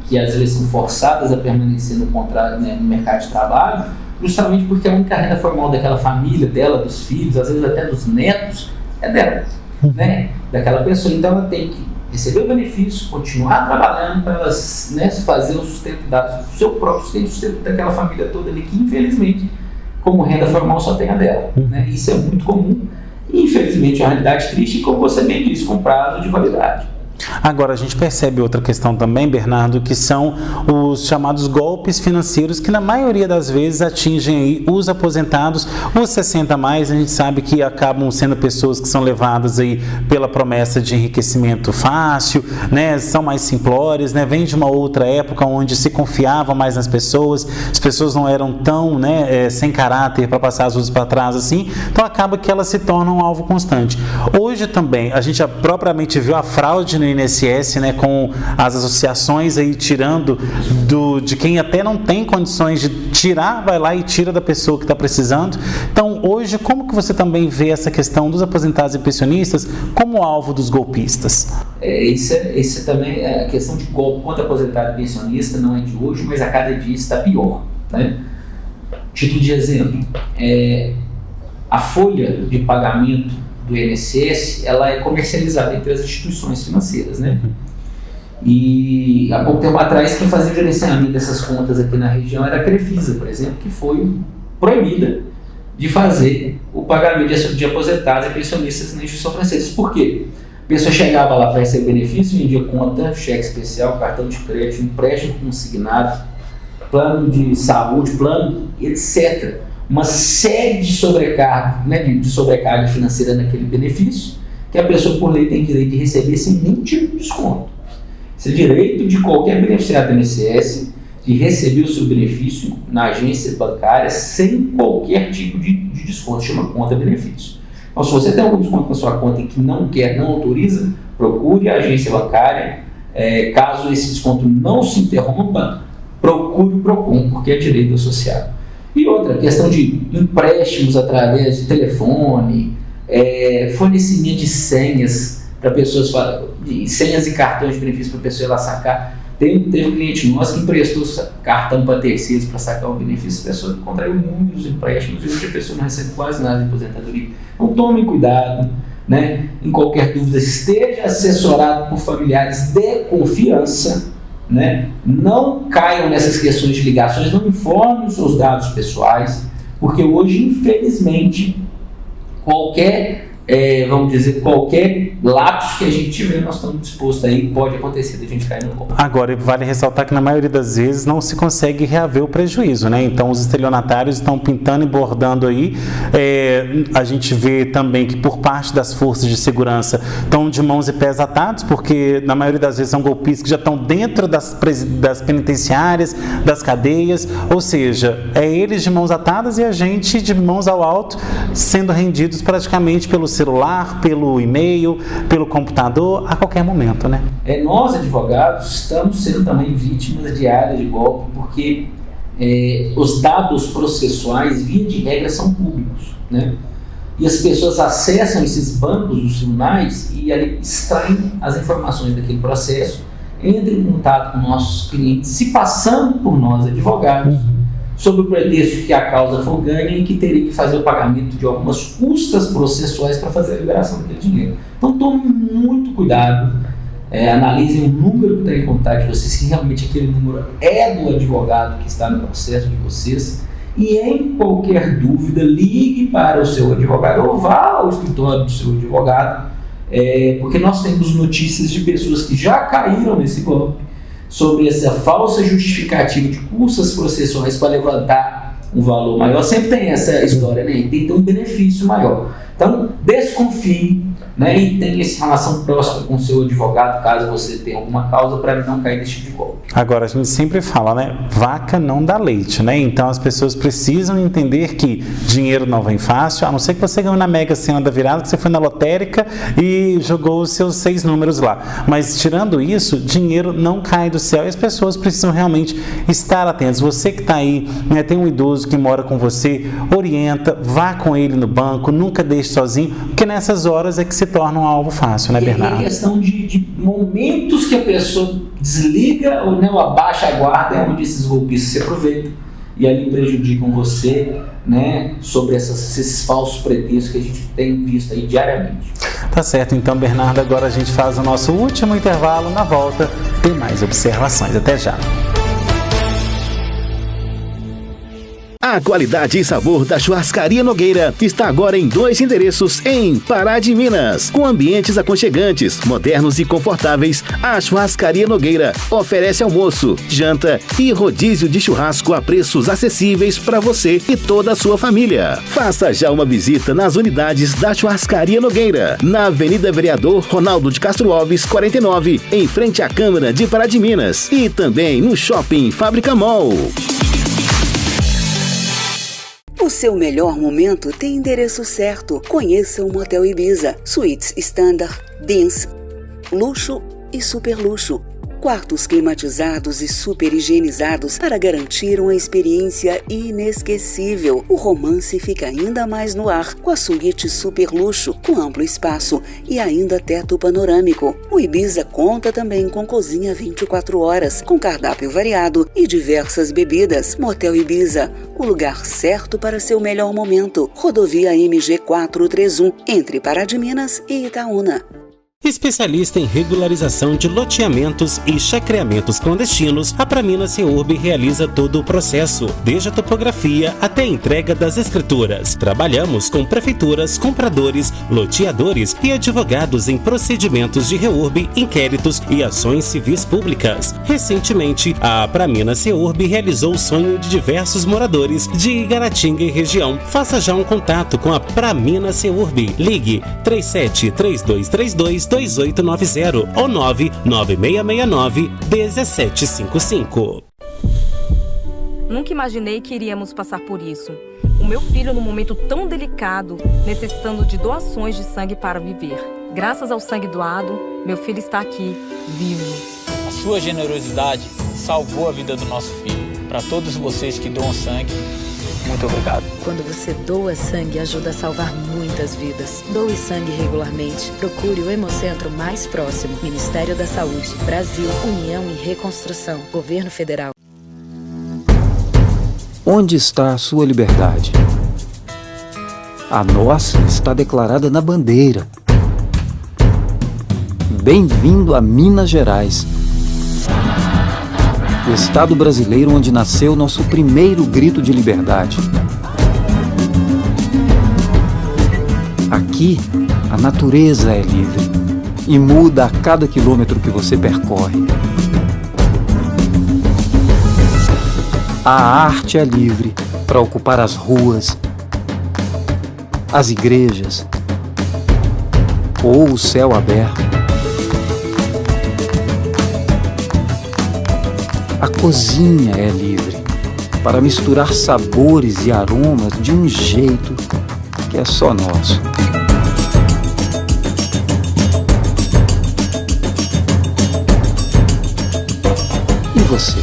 que às vezes são forçadas a permanecer no contrato, né, no mercado de trabalho, justamente porque a única renda formal daquela família, dela, dos filhos, às vezes até dos netos, é dela, né, daquela pessoa. Então ela tem que receber o benefício, continuar trabalhando para ela, né, fazer o sustento do seu próprio sustento daquela família toda ali, que infelizmente, como renda formal, só tem a dela. Né? Isso é muito comum e infelizmente é uma realidade triste, como você bem disse, com prazo de validade. Agora, a gente percebe outra questão também, Bernardo, que são os chamados golpes financeiros, que na maioria das vezes atingem aí os aposentados, os 60 a mais. A gente sabe que acabam sendo pessoas que são levadas aí pela promessa de enriquecimento fácil, né? São mais simplórias, né? Vem de uma outra época onde se confiava mais nas pessoas, as pessoas não eram tão, né, sem caráter para passar as coisas para trás assim, então acaba que elas se tornam um alvo constante. Hoje também, a gente já propriamente viu a fraude no INSS, né, com as associações aí tirando de quem até não tem condições de tirar, vai lá e tira da pessoa que está precisando. Então, hoje, como que você também vê essa questão dos aposentados e pensionistas como alvo dos golpistas? Isso também, a questão de golpe contra aposentado e pensionista não é de hoje, mas a cada dia está pior. Né? Título de exemplo, a folha de pagamento do INSS, ela é comercializada entre as instituições financeiras, né? E há pouco tempo atrás, quem fazia o gerenciamento dessas contas aqui na região era a Crefisa, por exemplo, que foi proibida de fazer o pagamento de aposentados e pensionistas na instituição francesa. Por quê? A pessoa chegava lá para receber benefício, vendia conta, cheque especial, cartão de crédito, empréstimo consignado, plano de saúde, plano, etc. Uma série de sobrecarga, né, de sobrecarga financeira naquele benefício, que a pessoa por lei tem direito de receber sem nenhum tipo de desconto. Esse é direito de qualquer beneficiário do INSS de receber o seu benefício na agência bancária sem qualquer tipo de desconto, chama conta-benefício. Então, se você tem algum desconto na sua conta e que não quer, não autoriza, procure a agência bancária. Caso esse desconto não se interrompa, procure o PROCON, porque é direito associado. E outra, questão de empréstimos através de telefone, fornecimento de senhas para pessoas, senhas e cartões de benefício para a pessoa ir lá sacar. Teve um cliente nosso que emprestou cartão para terceiros para sacar o benefício, a pessoa contraiu muitos empréstimos e hoje a pessoa não recebe quase nada de aposentadoria. Então tomem cuidado, né? Em qualquer dúvida, esteja assessorado por familiares de confiança. Né? Não caiam nessas questões de ligações, não informem os seus dados pessoais, porque hoje, infelizmente, qualquer lapso que a gente tiver, nós estamos dispostos aí, pode acontecer de a gente cair no golpe. Agora, vale ressaltar que na maioria das vezes não se consegue reaver o prejuízo, né? Então, os estelionatários estão pintando e bordando aí. A gente vê também que por parte das forças de segurança estão de mãos e pés atados, porque na maioria das vezes são golpistas que já estão dentro das penitenciárias, das cadeias, ou seja, eles de mãos atadas e a gente de mãos ao alto, sendo rendidos praticamente pelo celular, pelo e-mail, pelo computador, a qualquer momento, né? Nós, advogados, estamos sendo também vítimas diárias de golpe, porque os dados processuais, via de regra, são públicos, né? e as pessoas acessam esses bancos dos tribunais e ali extraem as informações daquele processo, entram em contato com nossos clientes, se passando por nós, advogados, sob o pretexto que a causa for ganha e que teria que fazer o pagamento de algumas custas processuais para fazer a liberação daquele dinheiro. Então tome muito cuidado, analisem o número que está em contato de vocês, se realmente aquele número é do advogado que está no processo de vocês, e em qualquer dúvida ligue para o seu advogado ou vá ao escritório do seu advogado, porque nós temos notícias de pessoas que já caíram nesse golpe sobre essa falsa justificativa de custas processuais para levantar um valor maior. Sempre tem essa história, né? Tem que ter um benefício maior. Então, desconfie, né? E tenha essa relação próxima com o seu advogado, caso você tenha alguma causa, para não cair nesse tipo de golpe. Agora, a gente sempre fala, né? Vaca não dá leite, né? Então, as pessoas precisam entender que dinheiro não vem fácil, a não ser que você ganhou na Mega Sena da virada, que você foi na lotérica e jogou os seus 6 números lá. Mas, tirando isso, dinheiro não cai do céu e as pessoas precisam realmente estar atentas. Você que está aí, né, tem um idoso que mora com você, orienta, vá com ele no banco, nunca deixe sozinho, porque nessas horas é que se torna um alvo fácil, né, Bernardo? É questão de momentos que a pessoa desliga ou não abaixa a guarda, é onde esses golpistas se aproveitam e ali prejudicam você, né, sobre esses falsos pretextos que a gente tem visto aí diariamente. Tá certo, então, Bernardo, agora a gente faz o nosso último intervalo. Na volta tem mais observações. Até já. A qualidade e sabor da Churrascaria Nogueira está agora em 2 endereços em Pará de Minas. Com ambientes aconchegantes, modernos e confortáveis, a Churrascaria Nogueira oferece almoço, janta e rodízio de churrasco a preços acessíveis para você e toda a sua família. Faça já uma visita nas unidades da Churrascaria Nogueira, na Avenida Vereador Ronaldo de Castro Alves, 49, em frente à Câmara de Pará de Minas, e também no Shopping Fábrica Mall. O seu melhor momento tem endereço certo. Conheça o Motel Ibiza. Suítes Standard, Dance, Luxo e Super Luxo. Quartos climatizados e super higienizados para garantir uma experiência inesquecível. O romance fica ainda mais no ar com a suíte Super Luxo, com amplo espaço e ainda teto panorâmico. O Ibiza conta também com cozinha 24 horas, com cardápio variado e diversas bebidas. Motel Ibiza, o lugar certo para seu melhor momento. Rodovia MG 431, entre Pará de Minas e Itaúna. Especialista em regularização de loteamentos e chacreamentos clandestinos, a Praminas Ceurb realiza todo o processo, desde a topografia até a entrega das escrituras. Trabalhamos com prefeituras, compradores, loteadores e advogados em procedimentos de reurb, inquéritos e ações civis públicas. Recentemente, a Praminas Ceurb realizou o sonho de diversos moradores de Igaratinga e região. Faça já um contato com a Praminas Ceurb. Ligue 373232 2890 ou 99669-1755. Nunca imaginei que iríamos passar por isso. O meu filho, num momento tão delicado, necessitando de doações de sangue para viver. Graças ao sangue doado, meu filho está aqui, vivo. A sua generosidade salvou a vida do nosso filho. Para todos vocês que doam sangue, muito obrigado. Quando você doa sangue, ajuda a salvar muitas vidas. Doe sangue regularmente. Procure o Hemocentro mais próximo. Ministério da Saúde, Brasil, União e Reconstrução, Governo Federal. Onde está a sua liberdade? A nossa está declarada na bandeira. Bem-vindo a Minas Gerais. O estado brasileiro onde nasceu nosso primeiro grito de liberdade. Aqui, a natureza é livre e muda a cada quilômetro que você percorre. A arte é livre para ocupar as ruas, as igrejas ou o céu aberto. A cozinha é livre para misturar sabores e aromas de um jeito que é só nosso. E você?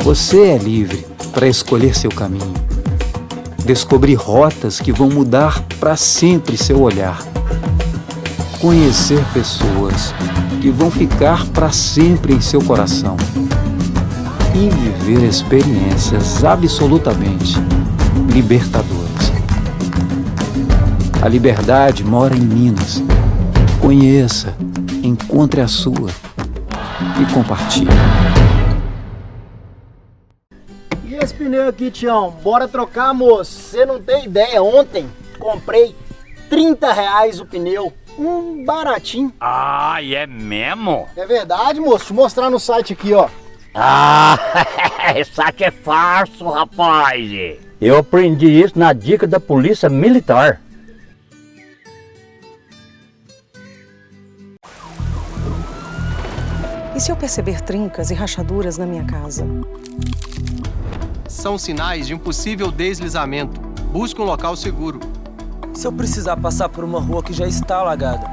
Você é livre para escolher seu caminho. Descobrir rotas que vão mudar para sempre seu olhar. Conhecer pessoas que vão ficar para sempre em seu coração. E viver experiências absolutamente libertadoras. A liberdade mora em Minas. Conheça, encontre a sua e compartilhe. E esse pneu aqui, Tião? Bora trocar, moço. Você não tem ideia, ontem comprei R$30 o pneu. Baratinho. Ah, é mesmo? É verdade, moço. Deixa eu mostrar no site aqui, ó. Ah, isso aqui é farso, rapaz. Eu aprendi isso na dica da Polícia Militar. E se eu perceber trincas e rachaduras na minha casa? São sinais de um possível deslizamento. Busque um local seguro. Se eu precisar passar por uma rua que já está alagada?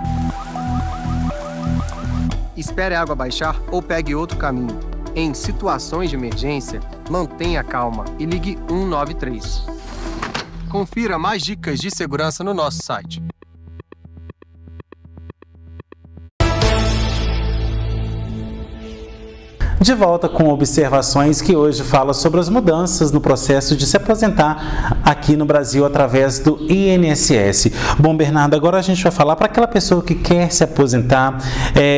Espere a água baixar ou pegue outro caminho. Em situações de emergência, mantenha calma e ligue 193. Confira mais dicas de segurança no nosso site. De volta com observações que hoje fala sobre as mudanças no processo de se aposentar aqui no Brasil através do INSS. Bom, Bernardo, agora a gente vai falar para aquela pessoa que quer se aposentar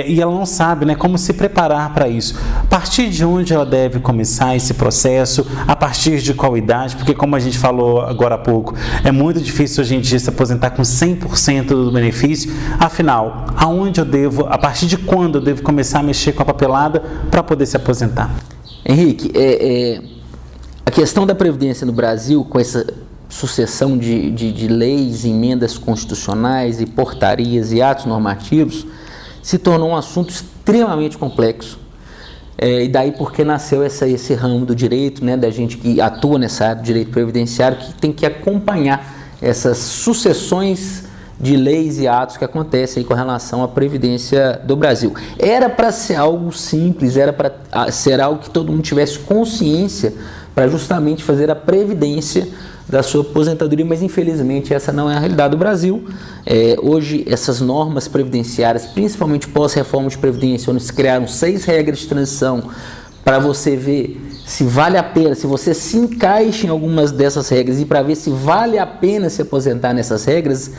e ela não sabe, né, como se preparar para isso. A partir de onde ela deve começar esse processo, a partir de qual idade, porque como a gente falou agora há pouco, é muito difícil a gente se aposentar com 100% do benefício. Afinal, aonde eu devo, a partir de quando eu devo começar a mexer com a papelada para poder se aposentar? Henrique, a questão da Previdência no Brasil, com essa sucessão de leis, emendas constitucionais e portarias e atos normativos, se tornou um assunto extremamente complexo. E daí porque nasceu esse ramo do direito, né, da gente que atua nessa área do direito previdenciário, que tem que acompanhar essas sucessões de leis e atos que acontecem aí com relação à Previdência do Brasil. Era para ser algo simples, era para ser algo que todo mundo tivesse consciência para justamente fazer a previdência da sua aposentadoria, mas infelizmente essa não é a realidade do Brasil. Hoje essas normas previdenciárias, principalmente pós-reforma de Previdência, onde se criaram 6 regras de transição para você ver se vale a pena, se você se encaixa em algumas dessas regras e para ver se vale a pena se aposentar nessas regras,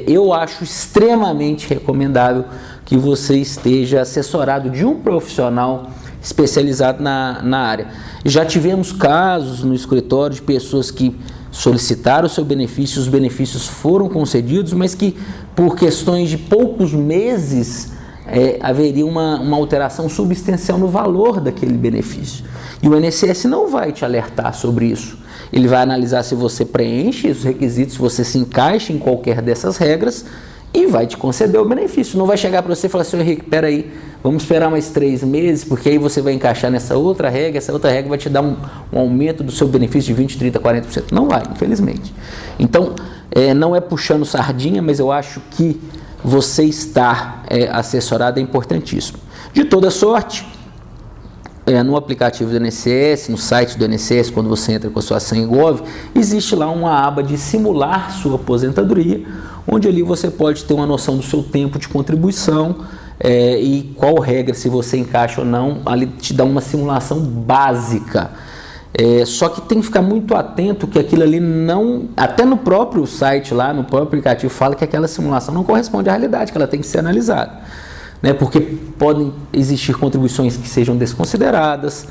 eu acho extremamente recomendável que você esteja assessorado de um profissional especializado na área. Já tivemos casos no escritório de pessoas que solicitaram o seu benefício, os benefícios foram concedidos, mas que por questões de poucos meses haveria uma alteração substancial no valor daquele benefício. E o INSS não vai te alertar sobre isso. Ele vai analisar se você preenche os requisitos, se você se encaixa em qualquer dessas regras e vai te conceder o benefício. Não vai chegar para você e falar assim: Henrique, peraí, vamos esperar mais 3 meses, porque aí você vai encaixar nessa outra regra, essa outra regra vai te dar um aumento do seu benefício de 20%, 30%, 40%. Não vai, infelizmente. Então, não é puxando sardinha, mas eu acho que você estar assessorado é importantíssimo. De toda sorte, no aplicativo do INSS, no site do INSS, quando você entra com a sua senha Gov, existe lá uma aba de simular sua aposentadoria, onde ali você pode ter uma noção do seu tempo de contribuição e qual regra, se você encaixa ou não, ali te dá uma simulação básica. Só que tem que ficar muito atento que aquilo ali não, até no próprio site lá, no próprio aplicativo, fala que aquela simulação não corresponde à realidade, que ela tem que ser analisada. Porque podem existir contribuições que sejam desconsideradas,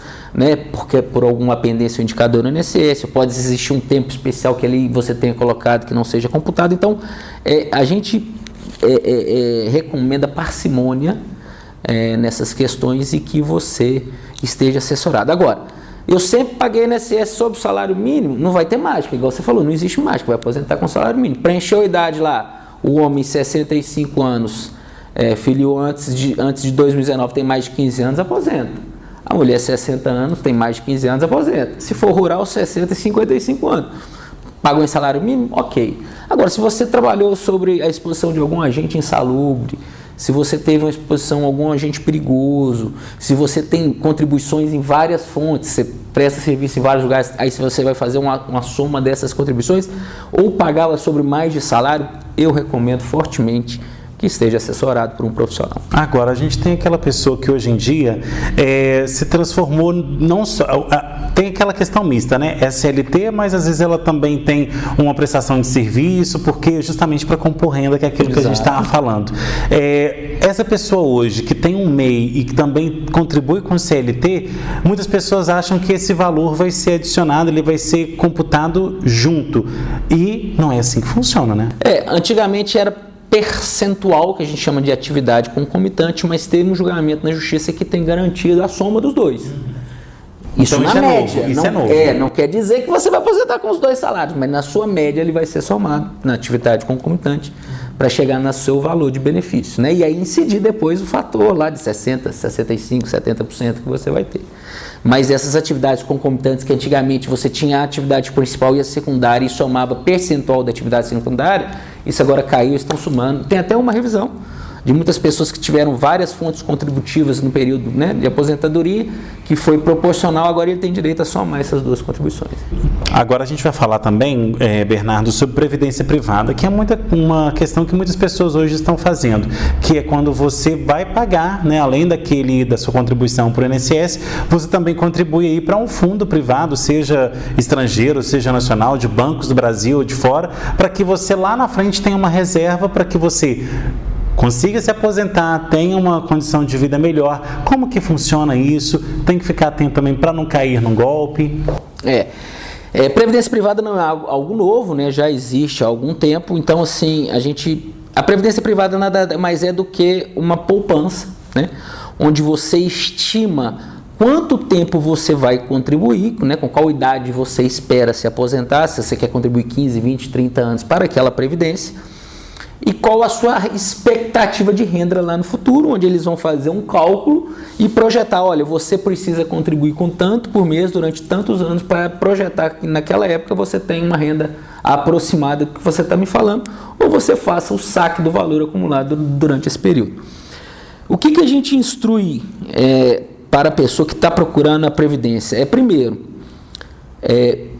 porque por alguma pendência ou indicador no INSS, pode existir um tempo especial que ali você tenha colocado que não seja computado. Então, a gente recomenda parcimônia nessas questões e que você esteja assessorado. Agora, eu sempre paguei INSS sobre o salário mínimo, não vai ter mágica, igual você falou, não existe mágica, vai aposentar com salário mínimo. Preencheu a idade lá, o homem 65 anos, filiou antes de 2019, tem mais de 15 anos, aposenta. A mulher 60 anos, tem mais de 15 anos, aposenta. Se for rural, 60 e 55 anos. Pagou em salário mínimo? Ok. Agora, se você trabalhou sobre a exposição de algum agente insalubre, se você teve uma exposição a algum agente perigoso, se você tem contribuições em várias fontes, você presta serviço em vários lugares, aí se você vai fazer uma soma dessas contribuições, ou pagava sobre mais de salário, eu recomendo fortemente que esteja assessorado por um profissional. Agora, a gente tem aquela pessoa que hoje em dia se transformou, não só... tem aquela questão mista, né? É CLT, mas às vezes ela também tem uma prestação de serviço, porque justamente para compor renda, que é aquilo que a gente estava falando. Essa pessoa hoje, que tem um MEI e que também contribui com o CLT, muitas pessoas acham que esse valor vai ser adicionado, ele vai ser computado junto. E não é assim que funciona, né? Antigamente era percentual, que a gente chama de atividade concomitante, mas teve um julgamento na justiça que tem garantido a soma dos dois. Isso então, na isso média. Isso é novo. Não quer dizer que você vai aposentar com os 2 salários, mas na sua média ele vai ser somado na atividade concomitante para chegar no seu valor de benefício, né? E aí incidir depois o fator lá de 60%, 65%, 70% que você vai ter. Mas essas atividades concomitantes que antigamente você tinha a atividade principal e a secundária e somava percentual da atividade secundária, isso agora caiu, estão somando. Tem até uma revisão de muitas pessoas que tiveram várias fontes contributivas no período, né, de aposentadoria, que foi proporcional, agora ele tem direito a somar essas 2 contribuições. Agora a gente vai falar também, Bernardo, sobre previdência privada, que é uma questão que muitas pessoas hoje estão fazendo, que é quando você vai pagar, né, além da sua contribuição para o INSS, você também contribui aí para um fundo privado, seja estrangeiro, seja nacional, de bancos do Brasil ou de fora, para que você lá na frente tenha uma reserva para que você consiga se aposentar, tenha uma condição de vida melhor. Como que funciona isso? Tem que ficar atento também para não cair num golpe. Previdência privada não é algo novo, né? Já existe há algum tempo. Então, assim, a previdência privada nada mais é do que uma poupança, né? Onde você estima quanto tempo você vai contribuir, né? Com qual idade você espera se aposentar, se você quer contribuir 15, 20, 30 anos para aquela previdência. E qual a sua expectativa de renda lá no futuro, onde eles vão fazer um cálculo e projetar, olha, você precisa contribuir com tanto por mês durante tantos anos para projetar que naquela época você tem uma renda aproximada do que você está me falando, ou você faça o saque do valor acumulado durante esse período. O que a gente instrui para a pessoa que está procurando a previdência? Primeiro,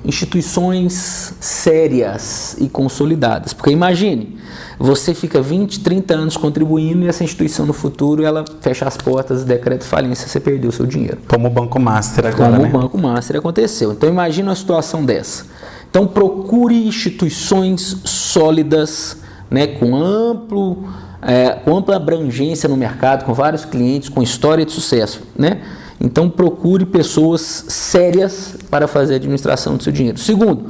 instituições sérias e consolidadas, porque imagine, você fica 20, 30 anos contribuindo e essa instituição no futuro ela fecha as portas, decreta falência, você perdeu o seu dinheiro. Como o Banco Master agora, Como o Banco Master aconteceu. Então imagine uma situação dessa. Então procure instituições sólidas, né, com ampla abrangência no mercado, com vários clientes, com história de sucesso, né? Então procure pessoas sérias para fazer a administração do seu dinheiro. Segundo,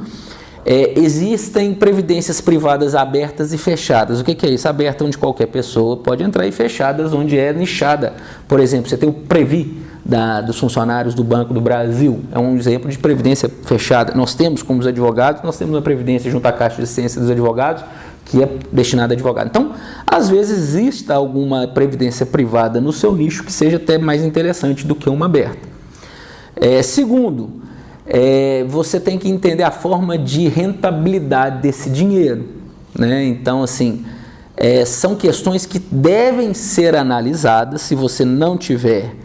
existem previdências privadas abertas e fechadas. O que é isso? Aberta onde qualquer pessoa pode entrar e fechadas onde é nichada. Por exemplo, você tem o Previ dos funcionários do Banco do Brasil. É um exemplo de previdência fechada. Nós temos, como os advogados, nós temos uma previdência junto à Caixa de Assistência dos Advogados, que é destinada a advogado. Então, às vezes existe alguma previdência privada no seu nicho que seja até mais interessante do que uma aberta. Segundo, você tem que entender a forma de rentabilidade desse dinheiro, né? Então, assim, são questões que devem ser analisadas. Se você não tiver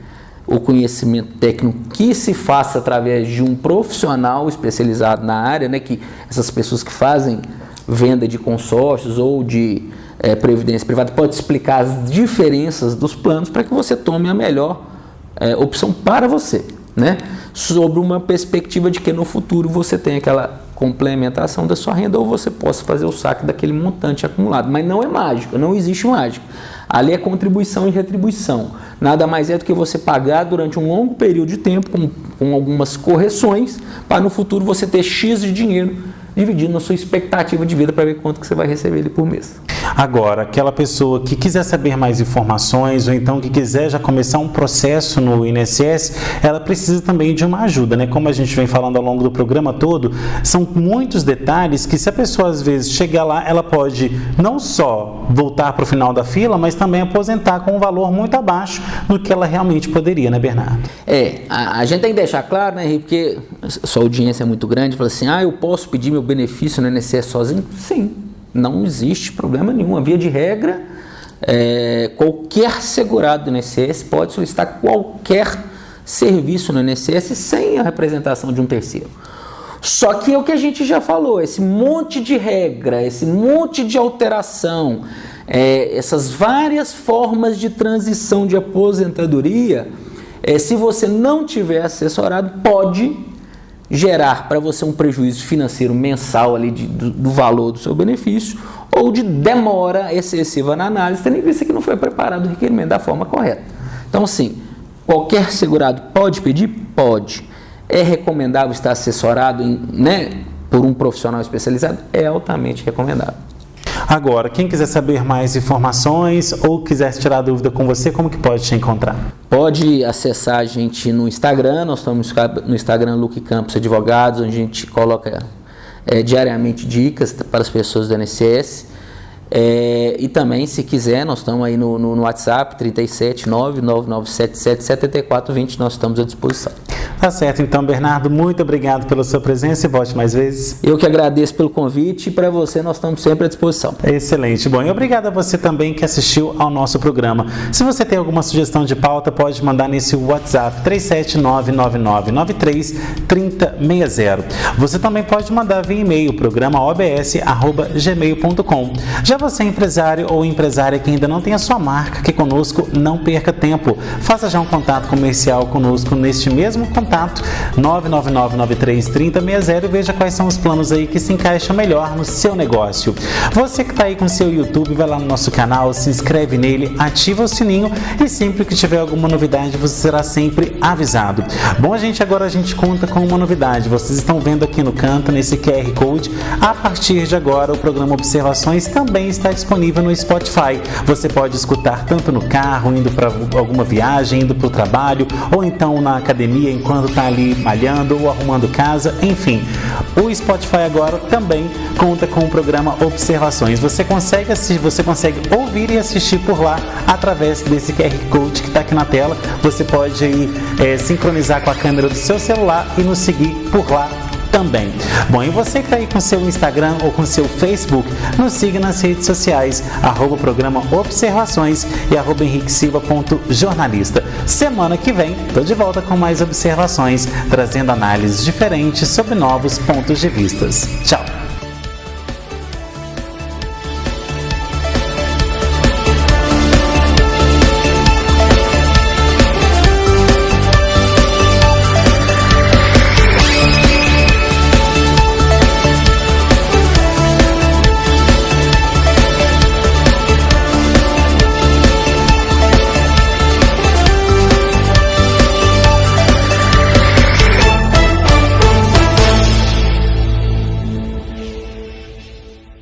o conhecimento técnico, que se faça através de um profissional especializado na área, né? Que essas pessoas que fazem venda de consórcios ou de previdência privada pode explicar as diferenças dos planos para que você tome a melhor opção para você, né? Sobre uma perspectiva de que no futuro você tenha aquela complementação da sua renda ou você possa fazer o saque daquele montante acumulado. Mas não é mágica, não existe mágica. Ali é contribuição e retribuição. Nada mais é do que você pagar durante um longo período de tempo com algumas correções para no futuro você ter X de dinheiro dividindo na sua expectativa de vida para ver quanto que você vai receber ali por mês. Agora, aquela pessoa que quiser saber mais informações ou então que quiser já começar um processo no INSS, ela precisa também de uma ajuda, né? Como a gente vem falando ao longo do programa todo, são muitos detalhes que se a pessoa às vezes chegar lá, ela pode não só voltar para o final da fila, mas também aposentar com um valor muito abaixo do que ela realmente poderia, né, Bernardo? A gente tem que deixar claro, né, Henrique, porque sua audiência é muito grande, fala assim, eu posso pedir meu benefício no INSS sozinho? Sim, não existe problema nenhum. A via de regra, qualquer segurado do INSS pode solicitar qualquer serviço no INSS sem a representação de um terceiro. Só que é o que a gente já falou, esse monte de regra, esse monte de alteração, essas várias formas de transição de aposentadoria, se você não tiver assessorado, pode gerar para você um prejuízo financeiro mensal ali do valor do seu benefício ou de demora excessiva na análise, tendo em vista que não foi preparado o requerimento da forma correta. Então, assim, qualquer segurado pode pedir? Pode. É recomendável estar assessorado por um profissional especializado? É altamente recomendável. Agora, quem quiser saber mais informações ou quiser tirar dúvida com você, como que pode te encontrar? Pode acessar a gente no Instagram, nós estamos no Instagram Luque Campos Advogados, onde a gente coloca diariamente dicas para as pessoas do INSS. E também, se quiser, nós estamos aí no WhatsApp 379-9977-7420, nós estamos à disposição. Tá certo, então, Bernardo, muito obrigado pela sua presença e volte mais vezes. Eu que agradeço pelo convite e para você nós estamos sempre à disposição. Excelente. Bom, e obrigado a você também que assistiu ao nosso programa. Se você tem alguma sugestão de pauta, pode mandar nesse WhatsApp 37999933060. Você também pode mandar via e-mail, programaobs@gmail.com. Já você é empresário ou empresária que ainda não tem a sua marca aqui conosco, não perca tempo. Faça já um contato comercial conosco neste mesmo contato, 999933060, e veja quais são os planos aí que se encaixam melhor no seu negócio. Você que está aí com o seu YouTube, vai lá no nosso canal, se inscreve nele, ativa o sininho e sempre que tiver alguma novidade você será sempre avisado. Bom, agora a gente conta com uma novidade. Vocês estão vendo aqui no canto, nesse QR Code, a partir de agora o programa Observações também está disponível no Spotify. Você pode escutar tanto no carro, indo para alguma viagem, indo para o trabalho, ou então na academia enquanto está ali malhando ou arrumando casa, enfim. O Spotify agora também conta com o programa Observações. Você consegue ouvir e assistir por lá através desse QR Code que está aqui na tela. Você pode aí, sincronizar com a câmera do seu celular e nos seguir por lá também. Bom, e você que está aí com seu Instagram ou com seu Facebook, nos siga nas redes sociais, @programa Observações e @henriquesilva.jornalista. Semana que vem, estou de volta com mais observações, trazendo análises diferentes sobre novos pontos de vista. Tchau!